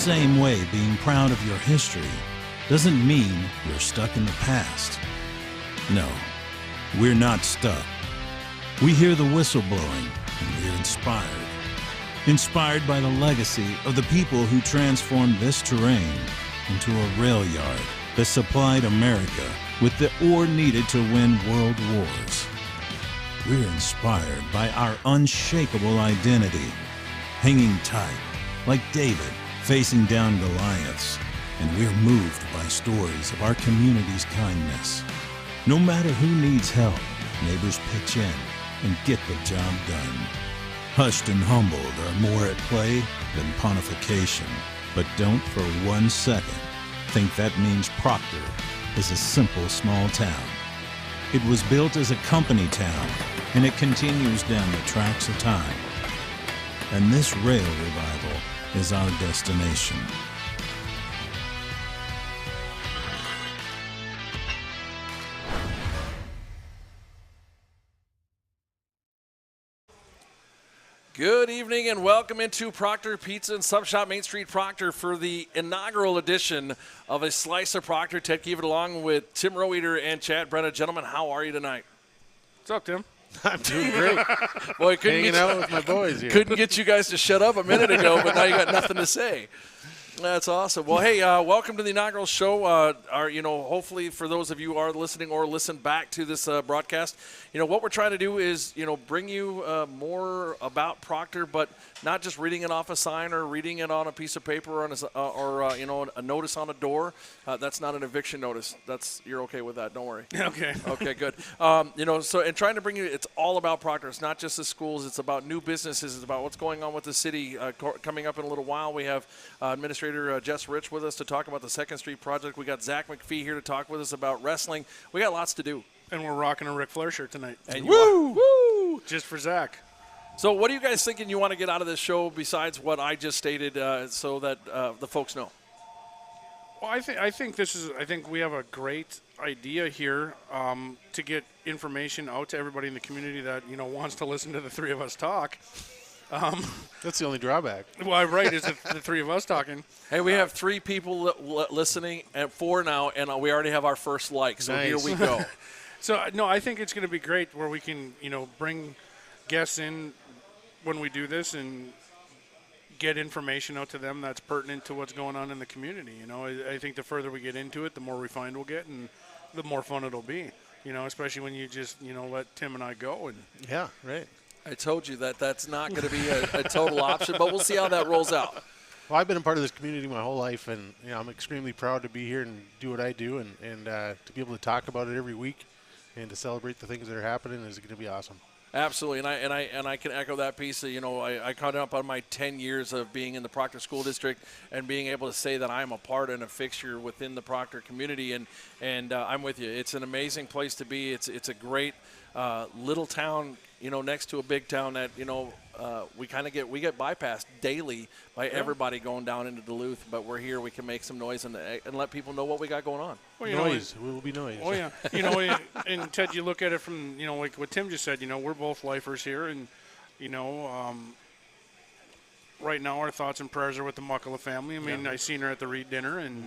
Same way, being proud of your history doesn't mean you're stuck in the past. No, we're not stuck. We hear the whistle blowing and we're inspired. Inspired by the legacy of the people who transformed this terrain into a rail yard that supplied America with the ore needed to win world wars. We're inspired by our unshakable identity, hanging tight like David facing down Goliaths, and we're moved by stories of our community's kindness. No matter who needs help, neighbors pitch in and get the job done. Hushed and humbled are more at play than pontification, but don't for 1 second think that means Proctor is a simple small town. It was built as a company town, and it continues down the tracks of time. And this rail revival is our destination. Good evening and welcome into Proctor Pizza and Sub Shop Main Street Proctor for the inaugural edition of a Slice of Proctor. Ted Keevan along with Tim Roweeder and Chad Brenna. Gentlemen, how are you tonight? What's up, Tim? I'm doing great. Boy, hanging out with my boys here. Couldn't get you guys to shut up a minute ago, but now you got nothing to say. That's awesome. Well, hey, welcome to the inaugural show. Hopefully for those of you who are listening or listen back to this broadcast, what we're trying to do is, bring you more about Proctor, but not just reading it off a sign or reading it on a piece of paper or a notice on a door. That's not an eviction notice. You're okay with that. Don't worry. Okay. Okay, good. And trying to bring you, it's all about Proctor. It's not just the schools. It's about new businesses. It's about what's going on with the city. Coming up in a little while, we have Administrator Jess Rich with us to talk about the 2nd Street project. We got Zach McPhee here to talk with us about wrestling. We got lots to do. And we're rocking a Ric Flair shirt tonight. And Woo! Just for Zach. So what are you guys thinking you want to get out of this show besides what I just stated so that the folks know? Well, I think we have a great idea here to get information out to everybody in the community that, wants to listen to the three of us talk. That's the only drawback. Well, right, is the three of us talking. Hey, we have 3 people listening and 4 now, and we already have our first like, so nice. Here we go. So, no, I think it's going to be great where we can, bring guests in when we do this and get information out to them that's pertinent to what's going on in the community. I think the further we get into it, the more refined we'll get and the more fun it'll be, especially when you just, let Tim and I go. And yeah, right. I told you that's not going to be a total option, but we'll see how that rolls out. Well, I've been a part of this community my whole life, and I'm extremely proud to be here and do what I do, and to be able to talk about it every week and to celebrate the things that are happening is going to be awesome. Absolutely, and I can echo that piece. I caught up on my 10 years of being in the Proctor School District and being able to say that I'm a part and a fixture within the Proctor community, and I'm with you. It's an amazing place to be. It's a great little town, next to a big town that we get bypassed daily by everybody going down into Duluth, but we're here. We can make some noise and let people know what we got going on. Well, noise. We will be noise. Oh, yeah. And Ted, you look at it from, like what Tim just said, we're both lifers here. And, right now our thoughts and prayers are with the Muckala family. I mean, I seen her at the Reed dinner, and,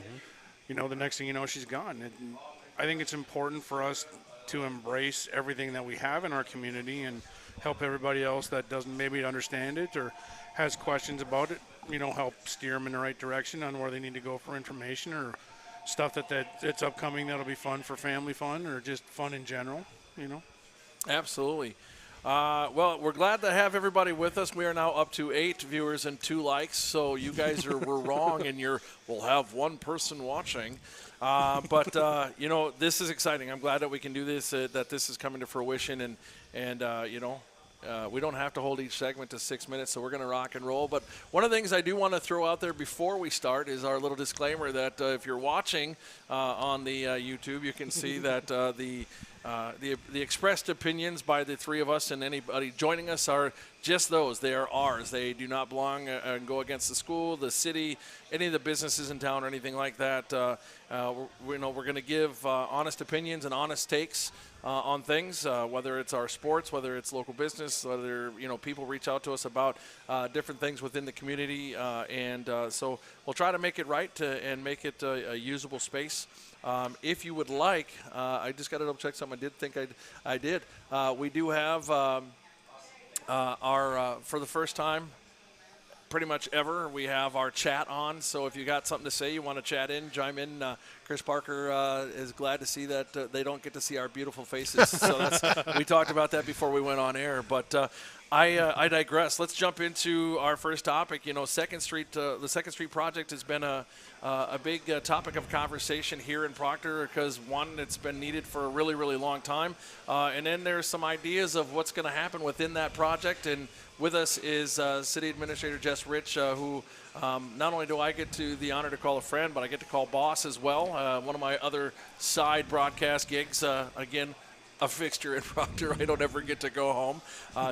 the next thing you know, she's gone. And I think it's important for us to embrace everything that we have in our community and help everybody else that doesn't maybe understand it or has questions about it, help steer them in the right direction on where they need to go for information or stuff that's upcoming that'll be fun for family fun or just fun in general, Absolutely. Well, we're glad to have everybody with us. We are now up to 8 viewers and 2 likes, so you guys were wrong, and we'll have 1 person watching. But this is exciting. I'm glad that we can do this, that this is coming to fruition, and we don't have to hold each segment to 6 minutes, so we're going to rock and roll. But one of the things I do want to throw out there before we start is our little disclaimer that if you're watching on the YouTube, you can see that the expressed opinions by the 3 of us and anybody joining us are just those. They are ours. They do not belong and go against the school, the city, any of the businesses in town or anything like that. We're going to give honest opinions and honest takes on things, whether it's our sports, whether it's local business, whether people reach out to us about different things within the community, and so we'll try to make it right and make it a usable space. If you would like, I just got to double check something. I did think I did. We do have our for the first time pretty much ever, we have our chat on. So if you got something to say, you want to chat in, chime in. Chris Parker is glad to see that they don't get to see our beautiful faces. So we talked about that before we went on air. But I digress. Let's jump into our first topic. Second Street, the Second Street project has been a big topic of conversation here in Proctor because, one, it's been needed for a really, really long time. And then there's some ideas of what's going to happen within that project. And with us is City Administrator Jess Rich, who not only do I get the honor to call a friend, but I get to call boss as well. One of my other side broadcast gigs, again, a fixture in Proctor. I don't ever get to go home.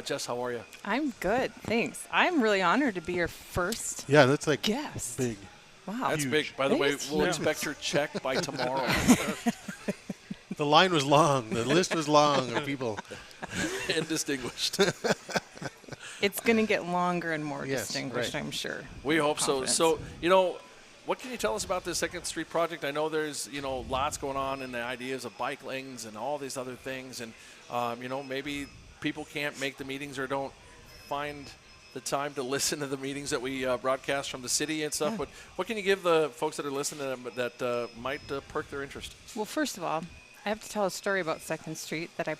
Jess, how are you? I'm good, thanks. I'm really honored to be your first that's like guest. big. Wow. That's huge. big. By the way, we'll Yeah. expect your check by tomorrow. The line was long. The list was long of people. And distinguished. It's going to get longer and more Yes, distinguished, right. I'm sure. We hope so. Confidence. So, what can you tell us about the Second Street project? I know there's, lots going on in the ideas of bike lanes and all these other things. And, maybe people can't make the meetings or don't find the time to listen to the meetings that we broadcast from the city and stuff. Yeah. But what can you give the folks that are listening to them that might perk their interest? Well, first of all, I have to tell a story about Second Street that I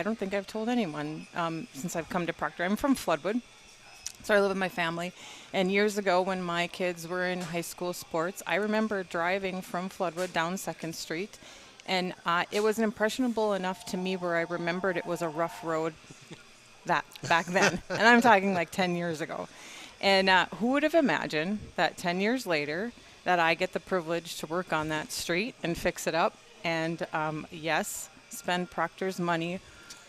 don't think I've told anyone since I've come to Proctor. I'm from Floodwood, so I live with my family. And years ago when my kids were in high school sports, I remember driving from Floodwood down Second Street. And it was impressionable enough to me where I remembered it was a rough road back then. And I'm talking like 10 years ago. And who would have imagined that 10 years later that I get the privilege to work on that street and fix it up? And yes, spend Proctor's money.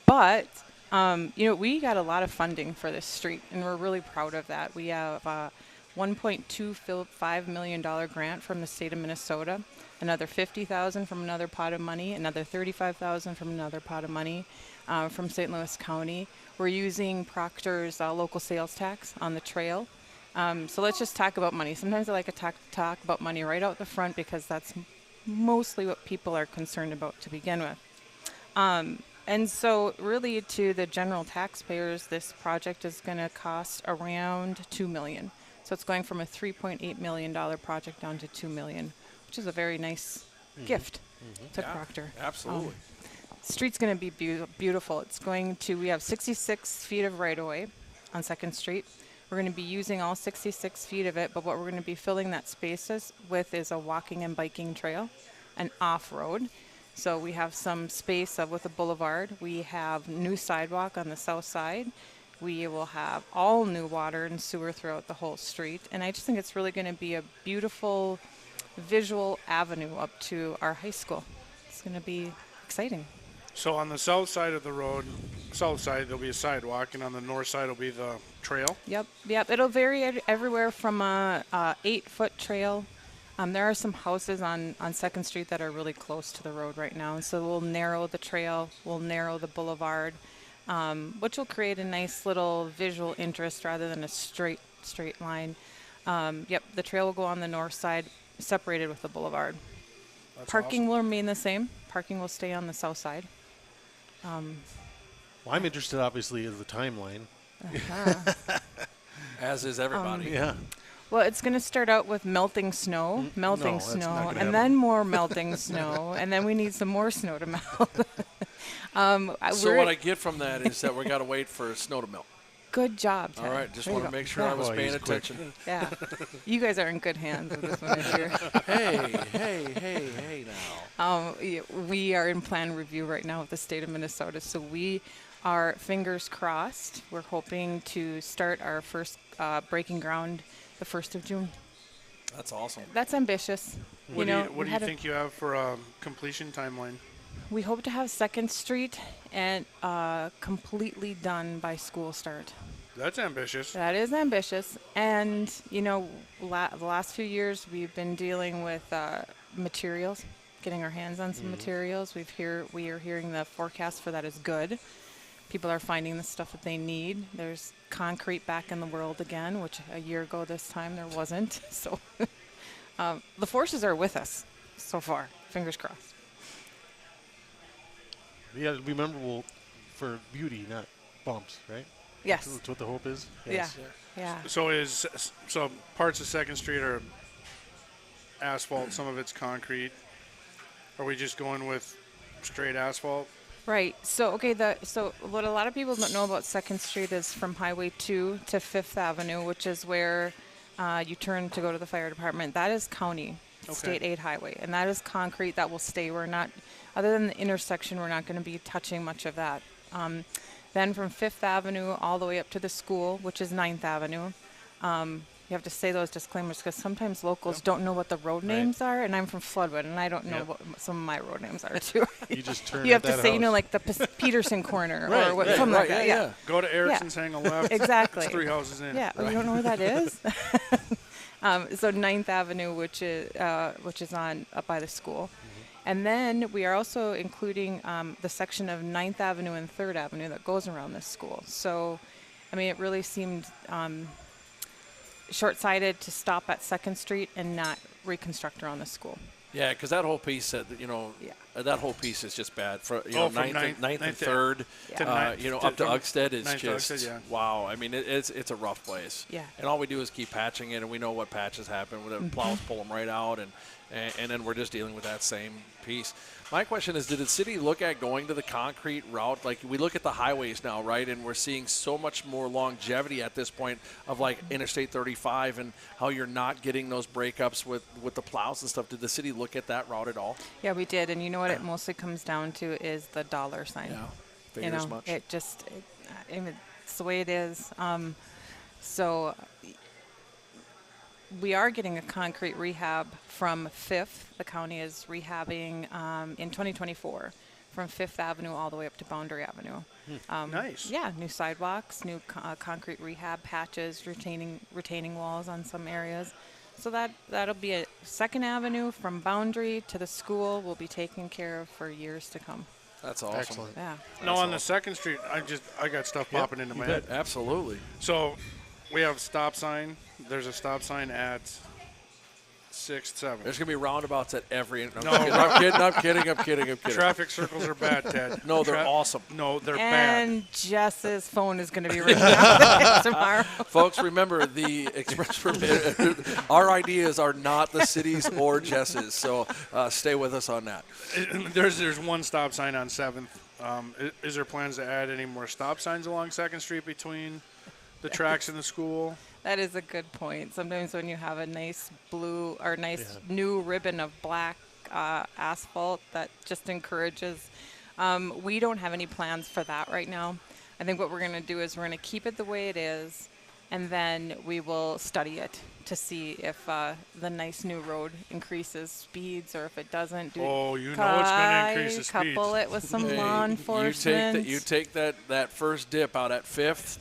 But, we got a lot of funding for this street, and we're really proud of that. We have a $1.25 million grant from the state of Minnesota, another $50,000 from another pot of money, another $35,000 from another pot of money from St. Louis County. We're using Proctor's local sales tax on the trail. So let's just talk about money. Sometimes I like to talk about money right out the front because that's mostly what people are concerned about to begin with. And so really to the general taxpayers, this project is going to cost around $2 million. So it's going from a $3.8 million project down to $2 million, which is a very nice gift to Proctor. Absolutely. Street's going to be beautiful. We have 66 feet of right-of-way on 2nd Street. We're going to be using all 66 feet of it, but what we're going to be filling that spaces with is a walking and biking trail, an off-road. So we have some space with a boulevard. We have new sidewalk on the south side. We will have all new water and sewer throughout the whole street. And I just think it's really going to be a beautiful visual avenue up to our high school. It's going to be exciting. So on the south side of the road, there'll be a sidewalk, and on the north side will be the trail. Yep. It'll vary everywhere from a 8-foot trail. There are some houses on 2nd Street that are really close to the road right now, and so we'll narrow the trail, we'll narrow the boulevard, which will create a nice little visual interest rather than a straight line. The trail will go on the north side, separated with the boulevard. That's Parking awesome. will remain the same. Parking will stay on the south side. Well, I'm interested, obviously, in the timeline. As is everybody. Yeah. Well, it's going to start out with melting snow, no, that's not gonna happen. and then more melting snow, and then we need some more snow to melt. So what I get from that is that we got to wait for snow to melt. Good job, Ted. All right, just There you want to go. make sure Yeah. I was Boy, paying he's quick. attention. Yeah. You guys are in good hands with this one this year. Hey now. We are in plan review right now with the state of Minnesota, so we are fingers crossed. We're hoping to start our first breaking ground the 1st of June. That's awesome. That's ambitious. What do you think you have for a completion timeline? We hope to have 2nd Street and completely done by school start. That's ambitious. That is ambitious. And, you know, the last few years we've been dealing with materials, getting our hands on some materials. We are hearing the forecast for that is good. People are finding the stuff that they need. There's concrete back in the world again, which a year ago this time there wasn't. So the forces are with us so far. Fingers crossed. Yeah, it'll be memorable for beauty, not bumps, right? Yes. That's what the hope is. Yeah. Yeah. So parts of 2nd Street are asphalt, some of it's concrete. Are we just going with straight asphalt? Right. So, so what a lot of people don't know about 2nd Street is from Highway 2 to 5th Avenue, which is where you turn to go to the fire department. That is county, state aid highway, and that is concrete. That will stay. We're not, other than the intersection, we're not going to be touching much of that. Then from 5th Avenue all the way up to the school, which is 9th Avenue. You have to say those disclaimers because sometimes locals don't know what the road names are, and I'm from Floodwood, and I don't know what some of my road names are too. You just turn. You have at to that say, house. like the Peterson corner Right, or what, right, something right, like that. yeah. Go to Erickson's, hang a left. Exactly. It's 3 houses in. Yeah, you don't know where that is? So 9th Avenue, which is on up by the school. And then we are also including the section of 9th Avenue and 3rd Avenue that goes around this school. So, I mean, it really seemed short-sighted to stop at 2nd Street and not reconstruct around the school. Yeah, because that whole piece, that whole piece is just bad. For from 9th and 3rd, up to Uggstead is just wow. I mean, it's a rough place. Yeah. And all we do is keep patching it, and we know what patches happen. When the plows pull them right out, and then we're just dealing with that same piece. My question is, did the city look at going to the concrete route? Like, we look at the highways now, right, and we're seeing so much more longevity at this point of, like, Interstate 35 and how you're not getting those breakups with the plows and stuff. Did the city look at that route at all? Yeah, we did. And you know what it mostly comes down to is the dollar sign. Yeah, you figures know, much. It's the way it is. So we are getting a concrete rehab from 5th. The county is rehabbing in 2024 from 5th Avenue all the way up to Boundary Avenue. Nice. Yeah, new sidewalks, new concrete rehab patches, retaining walls on some areas. So that'll be a 2nd Avenue from Boundary to the school will be taken care of for years to come. That's awesome. Excellent. Yeah. No, on the 2nd Street, I got stuff popping into my head. Absolutely. So we have stop sign. There's a stop sign at 6th, 7th. There's going to be roundabouts at every. No, I'm kidding. Traffic circles are bad, Ted. No, they're awesome. No, they're bad. And Jess's phone is going to be ringing out tomorrow. Folks, remember, the express permit, our ideas are not the city's or Jess's, so stay with us on that. There's one stop sign on 7th. Is there plans to add any more stop signs along 2nd Street between the tracks and the school? That is a good point. Sometimes when you have a nice blue or new ribbon of black asphalt, that just encourages. We don't have any plans for that right now. I think what we're going to do is we're going to keep it the way it is, and then we will study it to see if the nice new road increases speeds or if it doesn't. It's going to increase the speeds. Couple it with some law enforcement. You take that first dip out at 5th,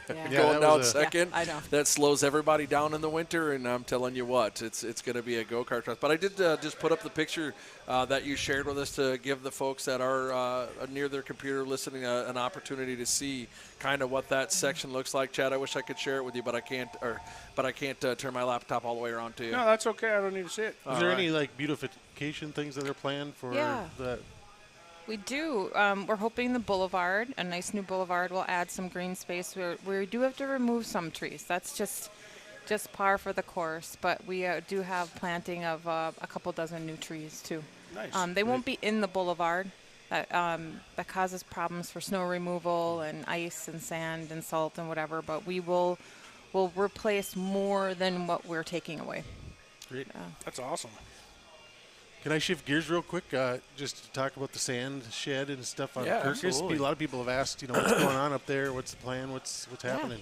Yeah. going down 2nd. Yeah, I know. That slows everybody down in the winter, and I'm telling you what, it's going to be a go-kart track. But I did just put up the picture that you shared with us to give the folks that are near their computer listening an opportunity to see kind of what that section looks like. Chad, I wish I could share it with you, but I can't. But I can't turn my laptop all the way around to you. No, that's okay. I don't need to see it. Is there any like beautification things that are planned for that? We do. We're hoping the boulevard, a nice new boulevard, will add some green space. We do have to remove some trees. That's just par for the course. But we do have planting of a couple dozen new trees too. Nice. They won't be in the boulevard. That causes problems for snow removal and ice and sand and salt and whatever. But we'll replace more than what we're taking away. Great. That's awesome. Can I shift gears real quick just to talk about the sand shed and stuff on Kirkus? Absolutely. A lot of people have asked, what's going on up there? What's the plan? What's happening?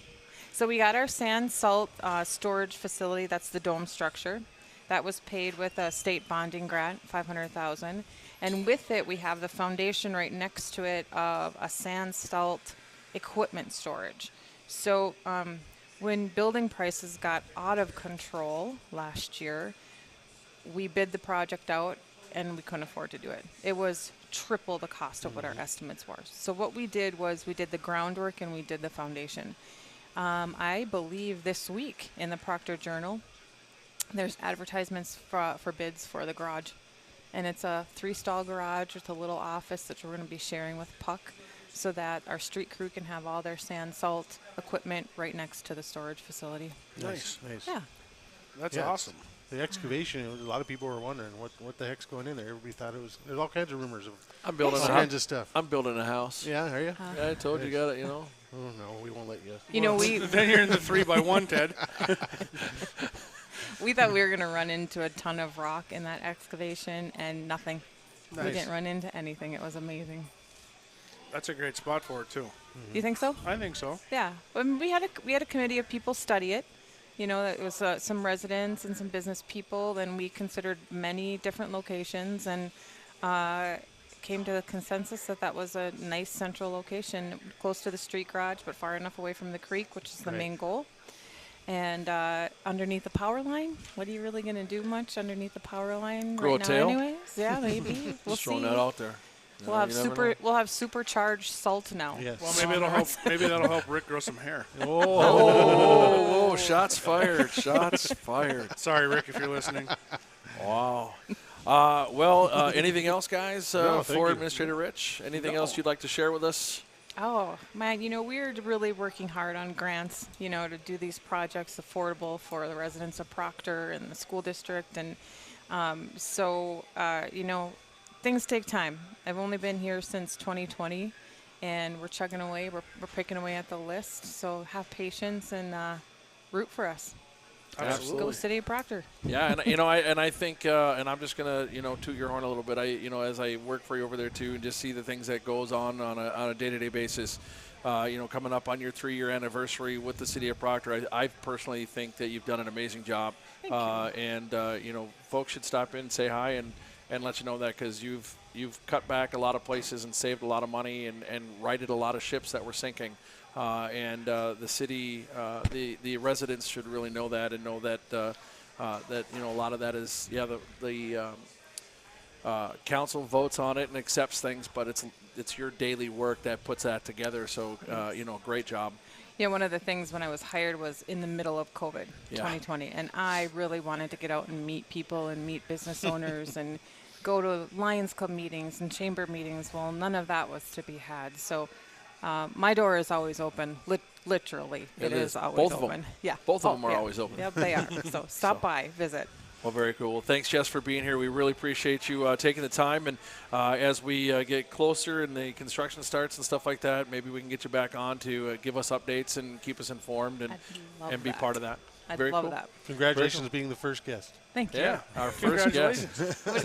So we got our sand salt storage facility. That's the dome structure. That was paid with a state bonding grant, $500,000. And with it, we have the foundation right next to it of a sand salt equipment storage. So when building prices got out of control last year, we bid the project out and we couldn't afford to do it. It was triple the cost of what our estimates were. So what we did was we did the groundwork and we did the foundation. I believe this week in the Proctor Journal, there's advertisements for bids for the garage. And it's a 3-stall garage with a little office that we're going to be sharing with Puck so that our street crew can have all their sand, salt equipment right next to the storage facility. Nice. Yeah. That's Yeah, awesome. The excavation, a lot of people were wondering what the heck's going in there. Everybody thought there's all kinds of rumors of I'm building all a kinds house. of stuff. I'm building a house. Yeah, are you? Yeah, I told you, got it. You know. Oh no, we won't let you. You know, we Then you're in the 3x1, Ted. we thought we were going to run into a ton of rock in that excavation and nothing. We Nice. didn't run into anything. It was amazing. That's a great spot for it, too. You think so? I think so. Yeah. We had a committee of people study it. You know, it was some residents and some business people, and we considered many different locations and came to the consensus that was a nice central location, close to the street garage, but far enough away from the creek, which is the main goal. And underneath the power line, what are you really going to do much underneath the power line Grow a right now tail? anyways? Yeah, maybe. We'll Just throwing see. that out there. You We'll know, have you never know. we'll have supercharged salt now. Yes. Well, maybe it'll help. Maybe that'll help Rick grow some hair. Oh, shots fired! Shots fired! Sorry, Rick, if you're listening. Wow. Anything else, guys, No, thank for you. Administrator Rich? Anything else you'd like to share with us? Oh, man, you know, we're really working hard on grants, you know, to do these projects affordable for the residents of Proctor and the school district. And you know, things take time. I've only been here since 2020, and we're chugging away. We're picking away at the list. So have patience and root for us. Absolutely. Go City of Proctor. Yeah, and you know, I think, and I'm just gonna, you know, toot your horn a little bit. As I work for you over there too, and just see the things that goes on a day-to-day basis. Coming up on your 3-year anniversary with the City of Proctor, I personally think that you've done an amazing job. Thank you. Folks should stop in, say hi, and let you know that, because you've cut back a lot of places and saved a lot of money and righted a lot of ships that were sinking. The city, the residents should really know that, and know that that a lot of that is the council votes on it and accepts things, but it's your daily work that puts that together. So great job. Yeah, one of the things when I was hired was in the middle of COVID, 2020, and I really wanted to get out and meet people and meet business owners and go to Lions Club meetings and chamber meetings. Well, none of that was to be had. So my door is always open, literally. It is always Both of open. them. Yeah. Both of them are always open. Yep, they are. So stop by, visit. Well, very cool. Well, thanks, Jess, for being here. We really appreciate you taking the time. And as we get closer and the construction starts and stuff like that, maybe we can get you back on to give us updates and keep us informed and be part of that. I'd very love cool. that. Congratulations being the first guest. Thank you. Yeah, our first guest.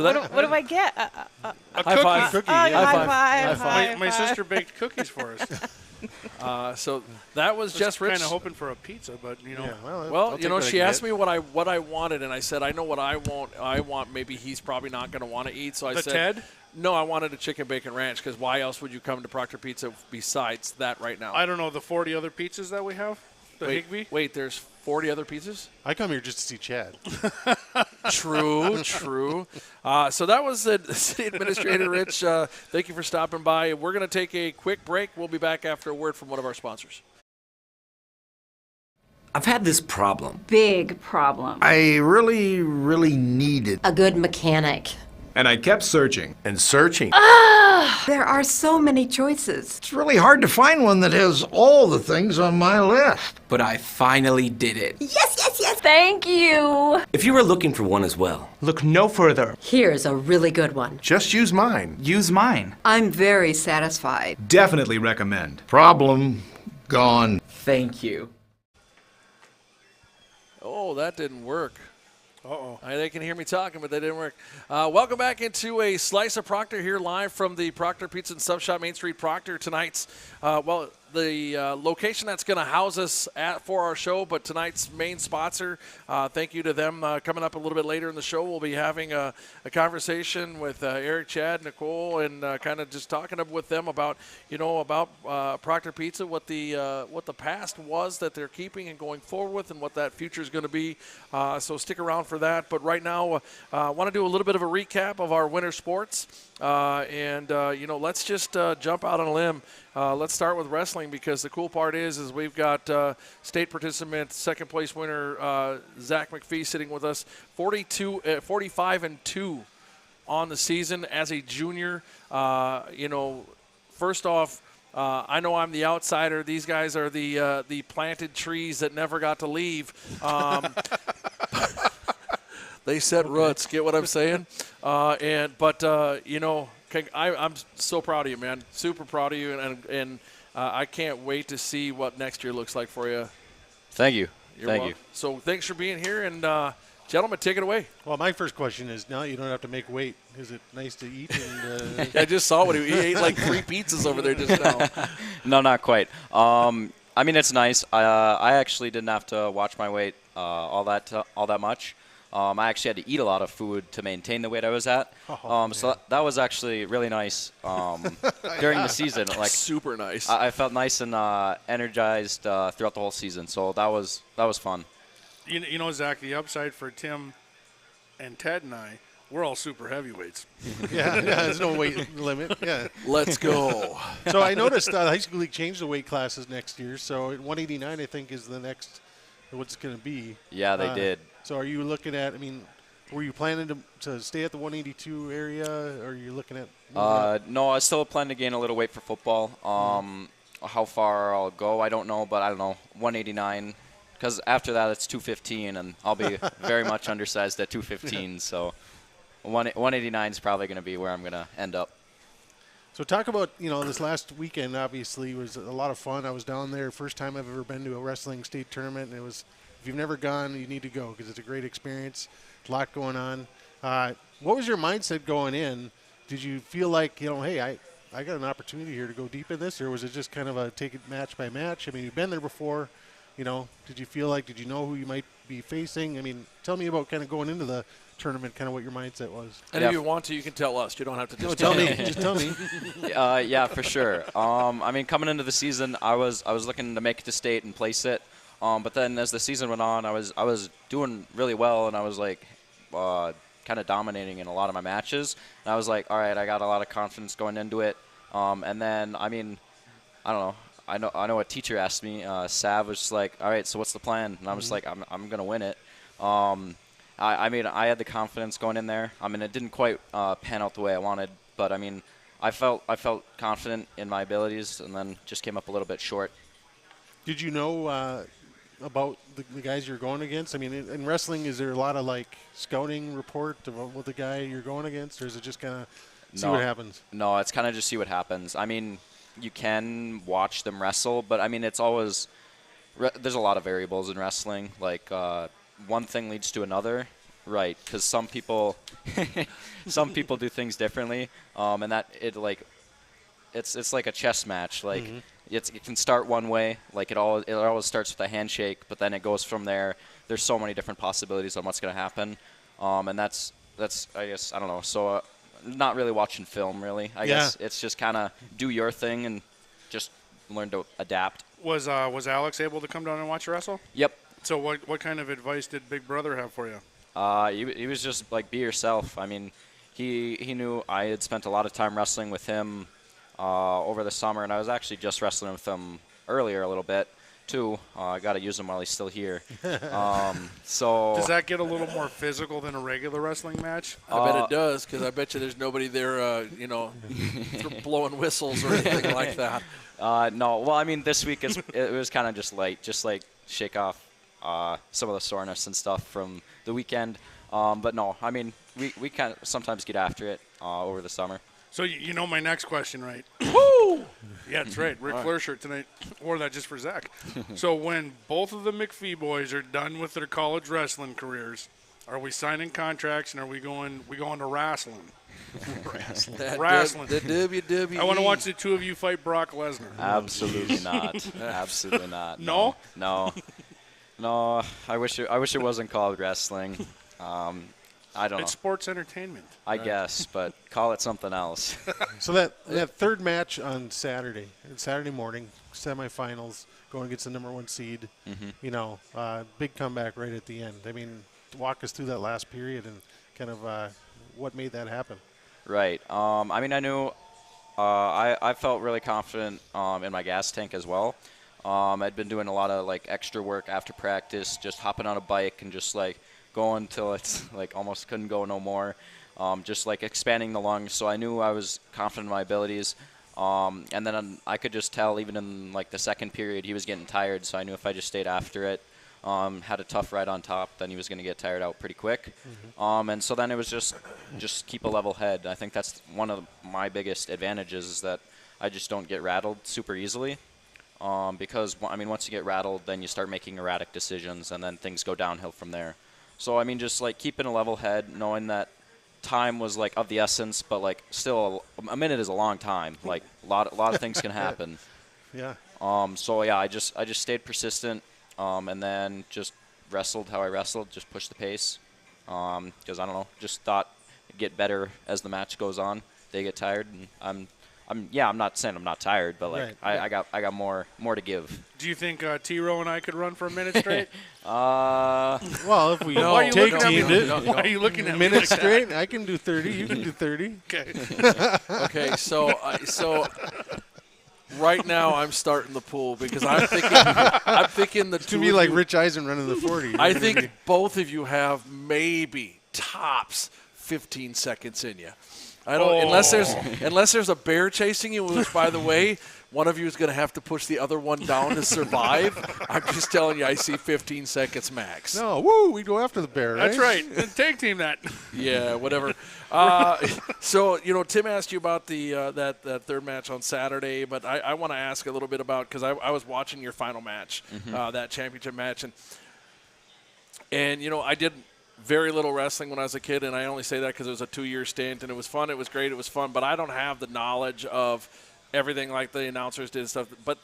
What do I get? A High five. Cookie, Oh, yeah. high five. five. High High My five. sister baked cookies for us. So that was Jess Rich. Kind of hoping for a pizza, but Yeah, Well, I'll take what I she can asked get. me what I wanted, and I said, I know what I want. Maybe he's probably not going to want to eat. So I The said, Ted? No, I wanted a chicken bacon ranch, because why else would you come to Proctor Pizza besides that right now? I don't know the 40 other pizzas that we have. The Higbee. Wait, there's 40 other pizzas? I come here just to see Chad. True. So that was the City Administrator Rich. Thank you for stopping by. We're going to take a quick break. We'll be back after a word from one of our sponsors. I've had this problem. Big problem. I really, really needed. A good mechanic. And I kept searching and searching. There are so many choices. It's really hard to find one that has all the things on my list. But I finally did it. Yes. Thank you. If you were looking for one as well, look no further. Here's a really good one. Just use mine. Use mine. I'm very satisfied. Definitely recommend. Problem gone. thank you. Oh, that didn't work. Uh-oh. They can hear me talking, but they didn't work. Welcome back into a Slice of Proctor here live from the Proctor Pizza and Sub Shop, Main Street, Proctor. Tonight's, location that's going to house us for our show, but tonight's main sponsor, thank you to them. Coming up a little bit later in the show, we'll be having a conversation with Eric, Chad, Nicole, and kind of just talking with them about Proctor Pizza, what the past was that they're keeping and going forward with, and what that future is going to be. So stick around for that. But right now, I want to do a little bit of a recap of our winter sports, and let's just jump out on a limb. Let's start with wrestling, because the cool part is we've got state participant, second place winner Zach McPhee sitting with us, 45-2 on the season as a junior. First off, I know I'm the outsider. These guys are the planted trees that never got to leave. They set roots. Get what I'm saying? I'm so proud of you, man. Super proud of you, and I can't wait to see what next year looks like for you. Thank you. Thank you. So thanks for being here, and gentlemen, take it away. Well, my first question is, now you don't have to make weight. Is it nice to eat? And, I just saw what he ate, like 3 pizzas over there just now. No, not quite. It's nice. I actually didn't have to watch my weight all that much. I actually had to eat a lot of food to maintain the weight I was at. So that was actually really nice during the season. Like super nice. I felt nice and energized throughout the whole season. So that was fun. Zach, the upside for Tim and Ted and I, we're all super heavyweights. yeah, there's no weight limit. Yeah. Let's go. So I noticed the high school league changed the weight classes next year. So 189, I think, is the next what's going to be. Yeah, they did. So are you looking at, were you planning to stay at the 182 area, or are you looking at? No, I still plan to gain a little weight for football. How far I'll go, I don't know, but I don't know, 189. Because after that, it's 215, and I'll be very much undersized at 215. So 189 is probably going to be where I'm going to end up. So talk about, this last weekend obviously was a lot of fun. I was down there, first time I've ever been to a wrestling state tournament, and it was, if you've never gone, you need to go because it's a great experience. A lot going on. What was your mindset going in? Did you feel like, hey, I got an opportunity here to go deep in this, or was it just kind of a take it match by match? You've been there before. Did you know who you might be facing? Tell me about kind of going into the tournament, kind of what your mindset was. And if you want to, you can tell us. You don't have to just tell me. Just tell me. Yeah, for sure. Coming into the season, I was looking to make it to state and place it. But then as the season went on, I was doing really well, and I was like kind of dominating in a lot of my matches. And I was like, all right, I got a lot of confidence going into it. And then, I don't know. I know a teacher asked me, Sav was just like, all right, so what's the plan? And I was like, I'm going to win it. I had the confidence going in there. It didn't quite pan out the way I wanted, but I felt confident in my abilities, and then just came up a little bit short. Did you know about the guys you're going against? In wrestling, is there a lot of scouting report about what the guy you're going against, or is it just kind of see what happens? No, it's kind of just see what happens. You can watch them wrestle, but it's always there's a lot of variables in wrestling. One thing leads to another, right? Because some people do things differently, and that it's like a chess match. It can start one way, it always starts with a handshake, but then it goes from there. There's so many different possibilities on what's going to happen, and that's I guess I don't know. So. Not really watching film, really. I guess it's just kind of do your thing and just learn to adapt. Was Alex able to come down and watch you wrestle? Yep. So what kind of advice did Big Brother have for you? He was just like, be yourself. He knew I had spent a lot of time wrestling with him over the summer, and I was actually just wrestling with him earlier a little bit too. I got to use him while he's still here. So does that get a little more physical than a regular wrestling match? I bet it does, because I bet you there's nobody there, blowing whistles or anything like that. No. Well, this week it was kind of just light, shake off some of the soreness and stuff from the weekend. But no, we kind of sometimes get after it over the summer. So you know my next question, right? Woo! Yeah, that's right. Ric Flair shirt tonight. Wore that just for Zach. So when both of the McPhee boys are done with their college wrestling careers, Are we signing contracts and are we going to wrestling? Wrestling. The WWE. I want to watch the two of you fight Brock Lesnar. Absolutely not. Absolutely not. No? No. No. I wish it wasn't called wrestling. I don't know. It's sports entertainment. I guess, but call it something else. So that third match on Saturday morning, semifinals, going against the number 1 seed, big comeback right at the end. I mean, walk us through that last period and kind of what made that happen. Right. I mean, I knew I felt really confident in my gas tank as well. I'd been doing a lot of like extra work after practice, just hopping on a bike and just like going till it's like almost couldn't go no more. Just like expanding the lungs. So I knew I was confident in my abilities. And then I could just tell even in like the second period he was getting tired. So I knew if I just stayed after it, had a tough ride on top, then he was going to get tired out pretty quick. And so then it was just keep a level head. I think that's one of my biggest advantages is that I just don't get rattled super easily. Because, I mean, once you get rattled, then you start making erratic decisions, and then things go downhill from there. So, I mean, just, like, keeping a level head, knowing that time was, like, of the essence, but, like, still a minute is a long time. Like, a lot of things can happen. Yeah. So, yeah, I just stayed persistent, and then just wrestled how I wrestled, just pushed the pace. Because, I don't know, just thought it'd get better as the match goes on. They get tired, and I'm not saying I'm not tired, but like I got more to give. Do you think T-Row and I could run for a minute straight? Well, if we take teamed it, why are you looking at me minute like that? straight, I can do 30. You can do 30. Okay. Okay, so right now I'm starting the pool because I'm thinking the two To me, of like you- Rich Eisen running the 40. I think both of you have maybe tops 15 seconds in you. I don't unless there's a bear chasing you, which by the way, one of you is going to have to push the other one down to survive. I'm just telling you, I see 15 seconds max. No, we go after the bear, right? That's right. Tag team that. Yeah, whatever. So Tim asked you about the that third match on Saturday, but I want to ask a little bit about because I was watching your final match, that championship match, and I did very little wrestling when I was a kid, and I only say that because it was a 2-year stint, and it was fun. It was great. It was fun, but I don't have the knowledge of everything like the announcers did and stuff. But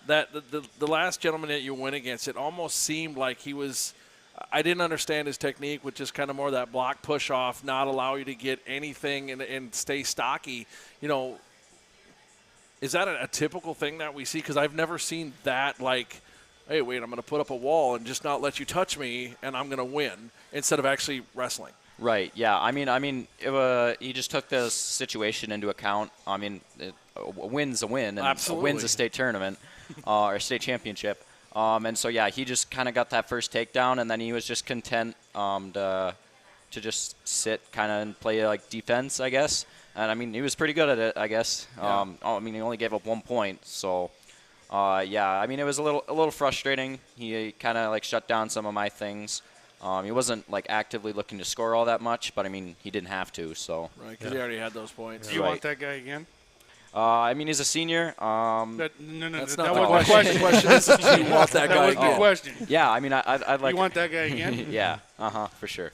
that the last gentleman that you went against, it almost seemed like he was – I didn't understand his technique, which is kind of more that block push-off, not allow you to get anything and stay stocky. Is that a typical thing that we see? Because I've never seen that like – hey, wait, I'm going to put up a wall and just not let you touch me, and I'm going to win, instead of actually wrestling. Right. Yeah. I mean, he just took the situation into account. I mean, a win's a win, and Absolutely. a win's a state tournament or state championship. And so yeah, he just kind of got that first takedown, and then he was just content to just sit kind of and play like defense, I guess. And I mean, he was pretty good at it, I guess. Yeah. I mean, he only gave up 1 point, so. Yeah, I mean, it was a little frustrating. He kind of like shut down some of my things. He wasn't like actively looking to score all that much, but I mean, he didn't have to. So Right, because he already had those points. Do you want that guy again? I mean, he's a senior. No, That's that not wasn't the question. The question is, do you want that guy was the again? question. Yeah, I mean, I'd like. You want that guy again? Yeah, for sure.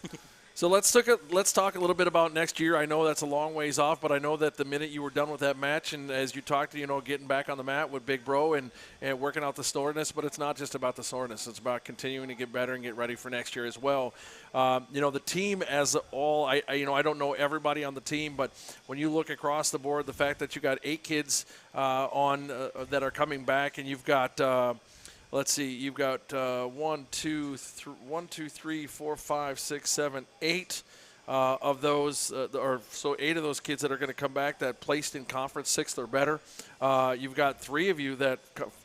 So let's talk a little bit about next year. I know that's a long ways off, but I know that the minute you were done with that match, and as you talked, getting back on the mat with Big Bro and working out the soreness, but it's not just about the soreness. It's about continuing to get better and get ready for next year as well. The team as a all, I don't know everybody on the team, but when you look across the board, the fact that you got 8 kids that are coming back, and you've got. Let's see. You've got 1, 2, 3, 4, 5, 6, 7, 8 of those, 8 of those kids that are going to come back that placed in conference 6th or better. You've got 3 of you that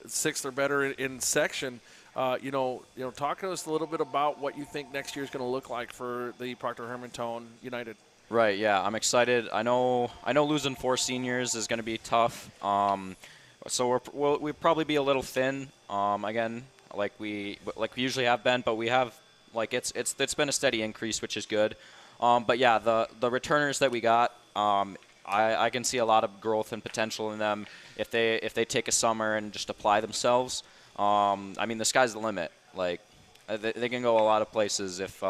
6th or better in section. Talk to us a little bit about what you think next year is going to look like for the Proctor Hermantown United. Right. Yeah, I'm excited. I know losing 4 seniors is going to be tough. So we'll probably be a little thin again, like we usually have been, but we have it's been a steady increase, which is good. But yeah, the returners that we got, I can see a lot of growth and potential in them if they take a summer and just apply themselves. I mean, the sky's the limit. Like they can go a lot of places if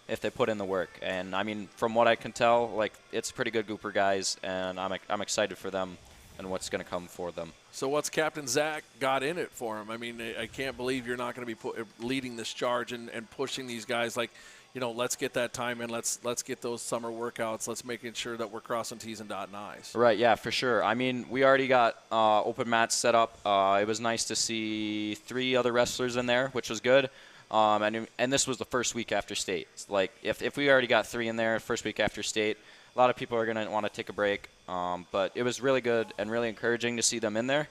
if they put in the work. And I mean, from what I can tell, like it's a pretty good group of guys, and I'm excited for them and what's going to come for them. So what's Captain Zach got in it for him? I mean, I can't believe you're not going to be leading this charge and pushing these guys like, you know, let's get that time in. Let's get those summer workouts. Let's making sure that we're crossing T's and dotting I's. Right, yeah, for sure. I mean, we already got open mats set up. It was nice to see 3 other wrestlers in there, which was good. And this was the first week after state. Like, if we already got 3 in there first week after state, a lot of people are going to want to take a break. But it was really good and really encouraging to see them in there,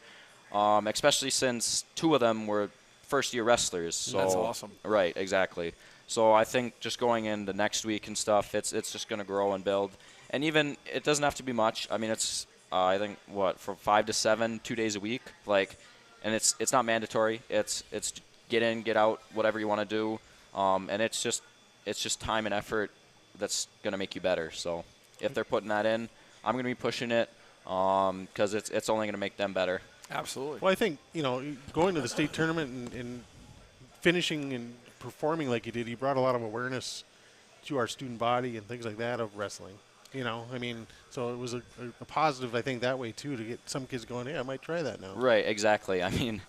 especially since 2 of them were first-year wrestlers. So, that's awesome. Right, exactly. So I think just going into next week and stuff, it's just going to grow and build. And even it doesn't have to be much. I mean, it's I think from 5 to 7, 2 days a week. Like, and it's not mandatory. It's get in, get out, whatever you want to do. And it's just time and effort that's going to make you better. So if they're putting that in, I'm going to be pushing it because it's only going to make them better. Absolutely. Well, I think, you know, going to the state tournament and finishing and performing like you did, you brought a lot of awareness to our student body and things like that of wrestling. You know, I mean, so it was a positive, I think, that way, too, to get some kids going, hey, I might try that now. Right, exactly. I mean,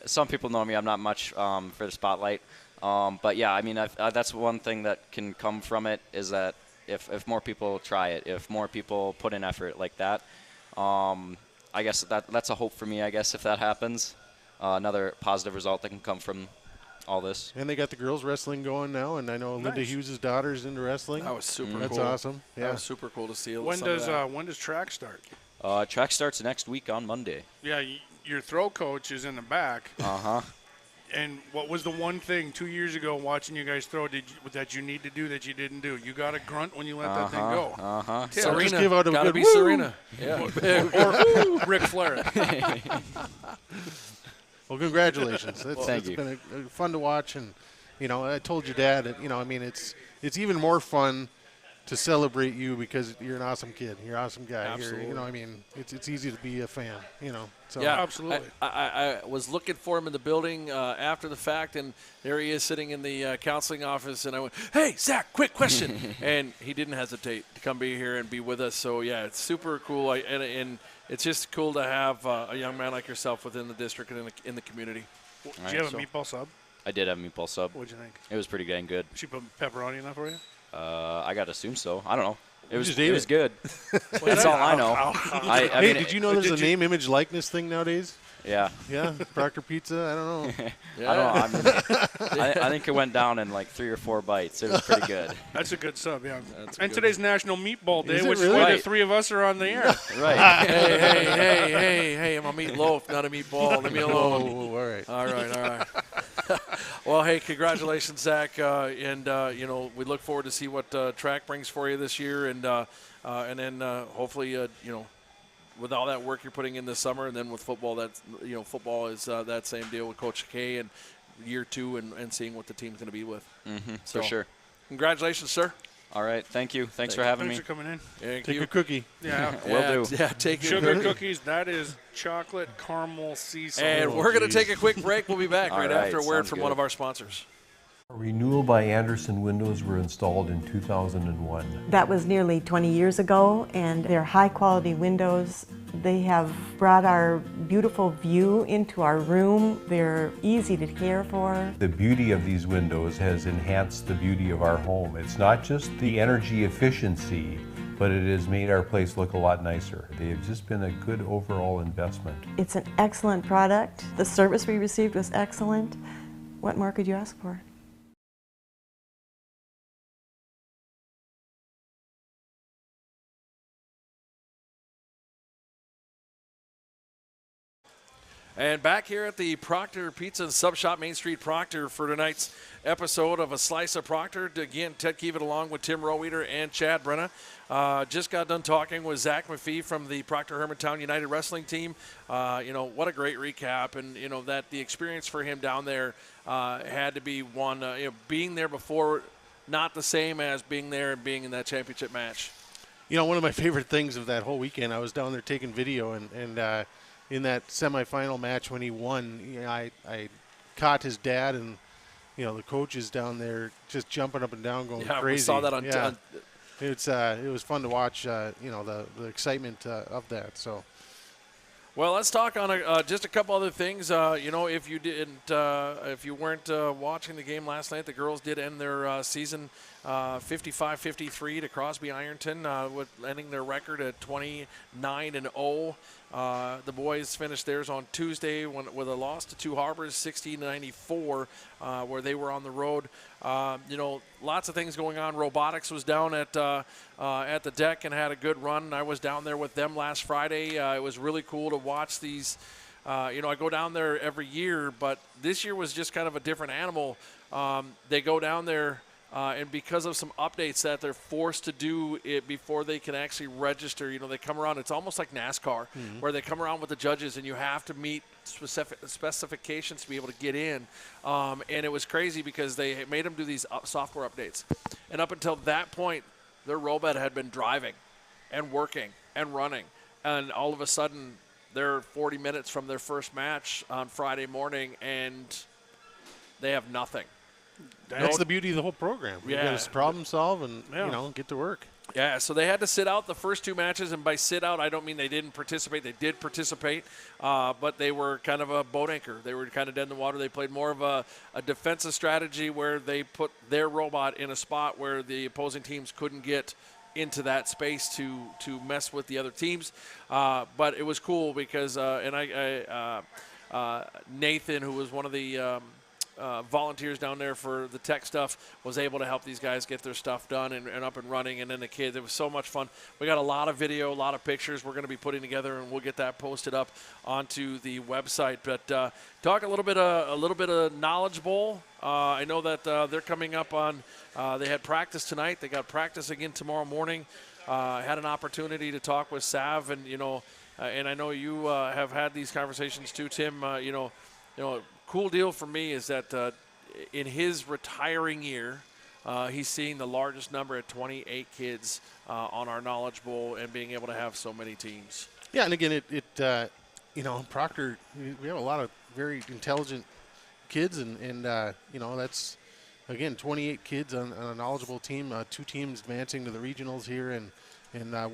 some people know me. I'm not much for the spotlight. But, yeah, I mean, that's one thing that can come from it is that if more people try it, if more people put in effort like that, I guess that's a hope for me, I guess, if that happens. Another positive result that can come from all this. And they got the girls wrestling going now, and I know Linda Hughes' daughter's into wrestling. That was super cool. That's awesome. Yeah. That was super cool to see. When does track start? Track starts next week on Monday. Yeah, your throw coach is in the back. Uh-huh. And what was the one thing 2 years ago watching you guys throw that you need to do that you didn't do? You got to grunt when you let that thing go. Uh-huh. Serena. Just give out a Gotta good be woo. Serena. Yeah. Or Ric Flair. Well, congratulations. Thank you. It's been fun to watch, and you know, I told your dad, you know, I mean, it's even more fun to celebrate you because you're an awesome kid. You're an awesome guy. Absolutely. You know, I mean, it's easy to be a fan. You know. So. Yeah, absolutely. I was looking for him in the building after the fact, and there he is sitting in the counseling office, and I went, hey, Zach, quick question. And he didn't hesitate to come be here and be with us. So, yeah, it's super cool, and it's just cool to have a young man like yourself within the district and in the community. Did you have a meatball sub? I did have a meatball sub. What'd you think? It was pretty dang good. She put pepperoni in that for you? I got to assume so. I don't know. It was just good. That's all I know. I mean, did you know there's a name, image, likeness thing nowadays? Yeah. Yeah, Proctor Pizza. I don't know. Yeah. I don't know. I think it went down in like 3 or 4 bites. It was pretty good. That's a good sub, yeah. That's And good. today's National Meatball Day, Is it which really? is why the Right. 3 of us are on the air. Right. Hey, I'm a meatloaf, not a meatball. Leave me alone. Oh, all right. All right. Well, hey, congratulations, Zach, and you know, we look forward to see what track brings for you this year, and then hopefully, you know, with all that work you're putting in this summer, and then with football, that's, you know, football is that same deal with Coach K and year 2 and seeing what the team's going to be with. Mm-hmm, So, for sure. Congratulations, sir. All right. Thank you. Thanks for having Thanks me. for coming in. Thank Take you. a cookie. Yeah. Will do. Yeah, take Sugar it. cookies, that is chocolate caramel sea salt. And we're going to take a quick break. We'll be back All right right, after a word sounds from good. one of our sponsors. Renewal by Anderson windows were installed in 2001. That was nearly 20 years ago, and they're high-quality windows. They have brought our beautiful view into our room. They're easy to care for. The beauty of these windows has enhanced the beauty of our home. It's not just the energy efficiency, but it has made our place look a lot nicer. They've just been a good overall investment. It's an excellent product. The service we received was excellent. What more could you ask for? And back here at the Proctor Pizza and Sub Shop, Main Street Proctor, for tonight's episode of A Slice of Proctor. Again, Ted Keevan along with Tim Roweeder and Chad Brenna. Just got done talking with Zach McPhee from the Proctor Hermantown United Wrestling team. You know, what a great recap. And, you know, that the experience for him down there had to be one, you know, being there before, not the same as being there and being in that championship match. You know, one of my favorite things of that whole weekend, I was down there taking video, and in that semifinal match when he won, you know, I caught his dad and the coaches down there just jumping up and down, going Yeah, crazy. we saw that on. It was fun to watch. The excitement of that. So. Well, let's talk on just a couple other things. If you weren't watching the game last night, the girls did end their season 55-53 to Crosby Ironton, with ending their record at 29-0. The boys finished theirs on Tuesday with a loss to Two Harbors, 60-94, where they were on the road. Lots of things going on. Robotics was down at the deck and had a good run. I was down there with them last Friday. It was really cool to watch these. I go down there every year, but this year was just kind of a different animal. They go down there. And because of some updates that they're forced to do it before they can actually register, they come around. It's almost like NASCAR, where they come around with the judges, and you have to meet specific specifications to be able to get in. And it was crazy because they made them do these software updates. And up until that point, their robot had been driving and working and running. And all of a sudden, they're 40 minutes from their first match on Friday morning, and they have nothing. That's the beauty of the whole program. Yeah. You got to problem solve and get to work. Yeah, so they had to sit out the first two matches, and by sit out, I don't mean they didn't participate. They did participate, but they were kind of a boat anchor. They were kind of dead in the water. They played more of a defensive strategy where they put their robot in a spot where the opposing teams couldn't get into that space to mess with the other teams. But it was cool because Nathan, who was one of the volunteers down there for the tech stuff, was able to help these guys get their stuff done and up and running. And then the kids, it was so much fun. We got a lot of video, a lot of pictures we're going to be putting together, and we'll get that posted up onto the website. But talk a little bit of Knowledge Bowl. I know that they're coming up on. They had practice tonight. They got practice again tomorrow morning. Had an opportunity to talk with Sav, and and I know you have had these conversations too, Tim. Cool deal for me is that in his retiring year, he's seeing the largest number at 28 kids on our Knowledge Bowl and being able to have so many teams. Yeah, and again, Proctor, we have a lot of very intelligent kids, and that's, again, 28 kids on a knowledgeable team, 2 teams advancing to the regionals here, and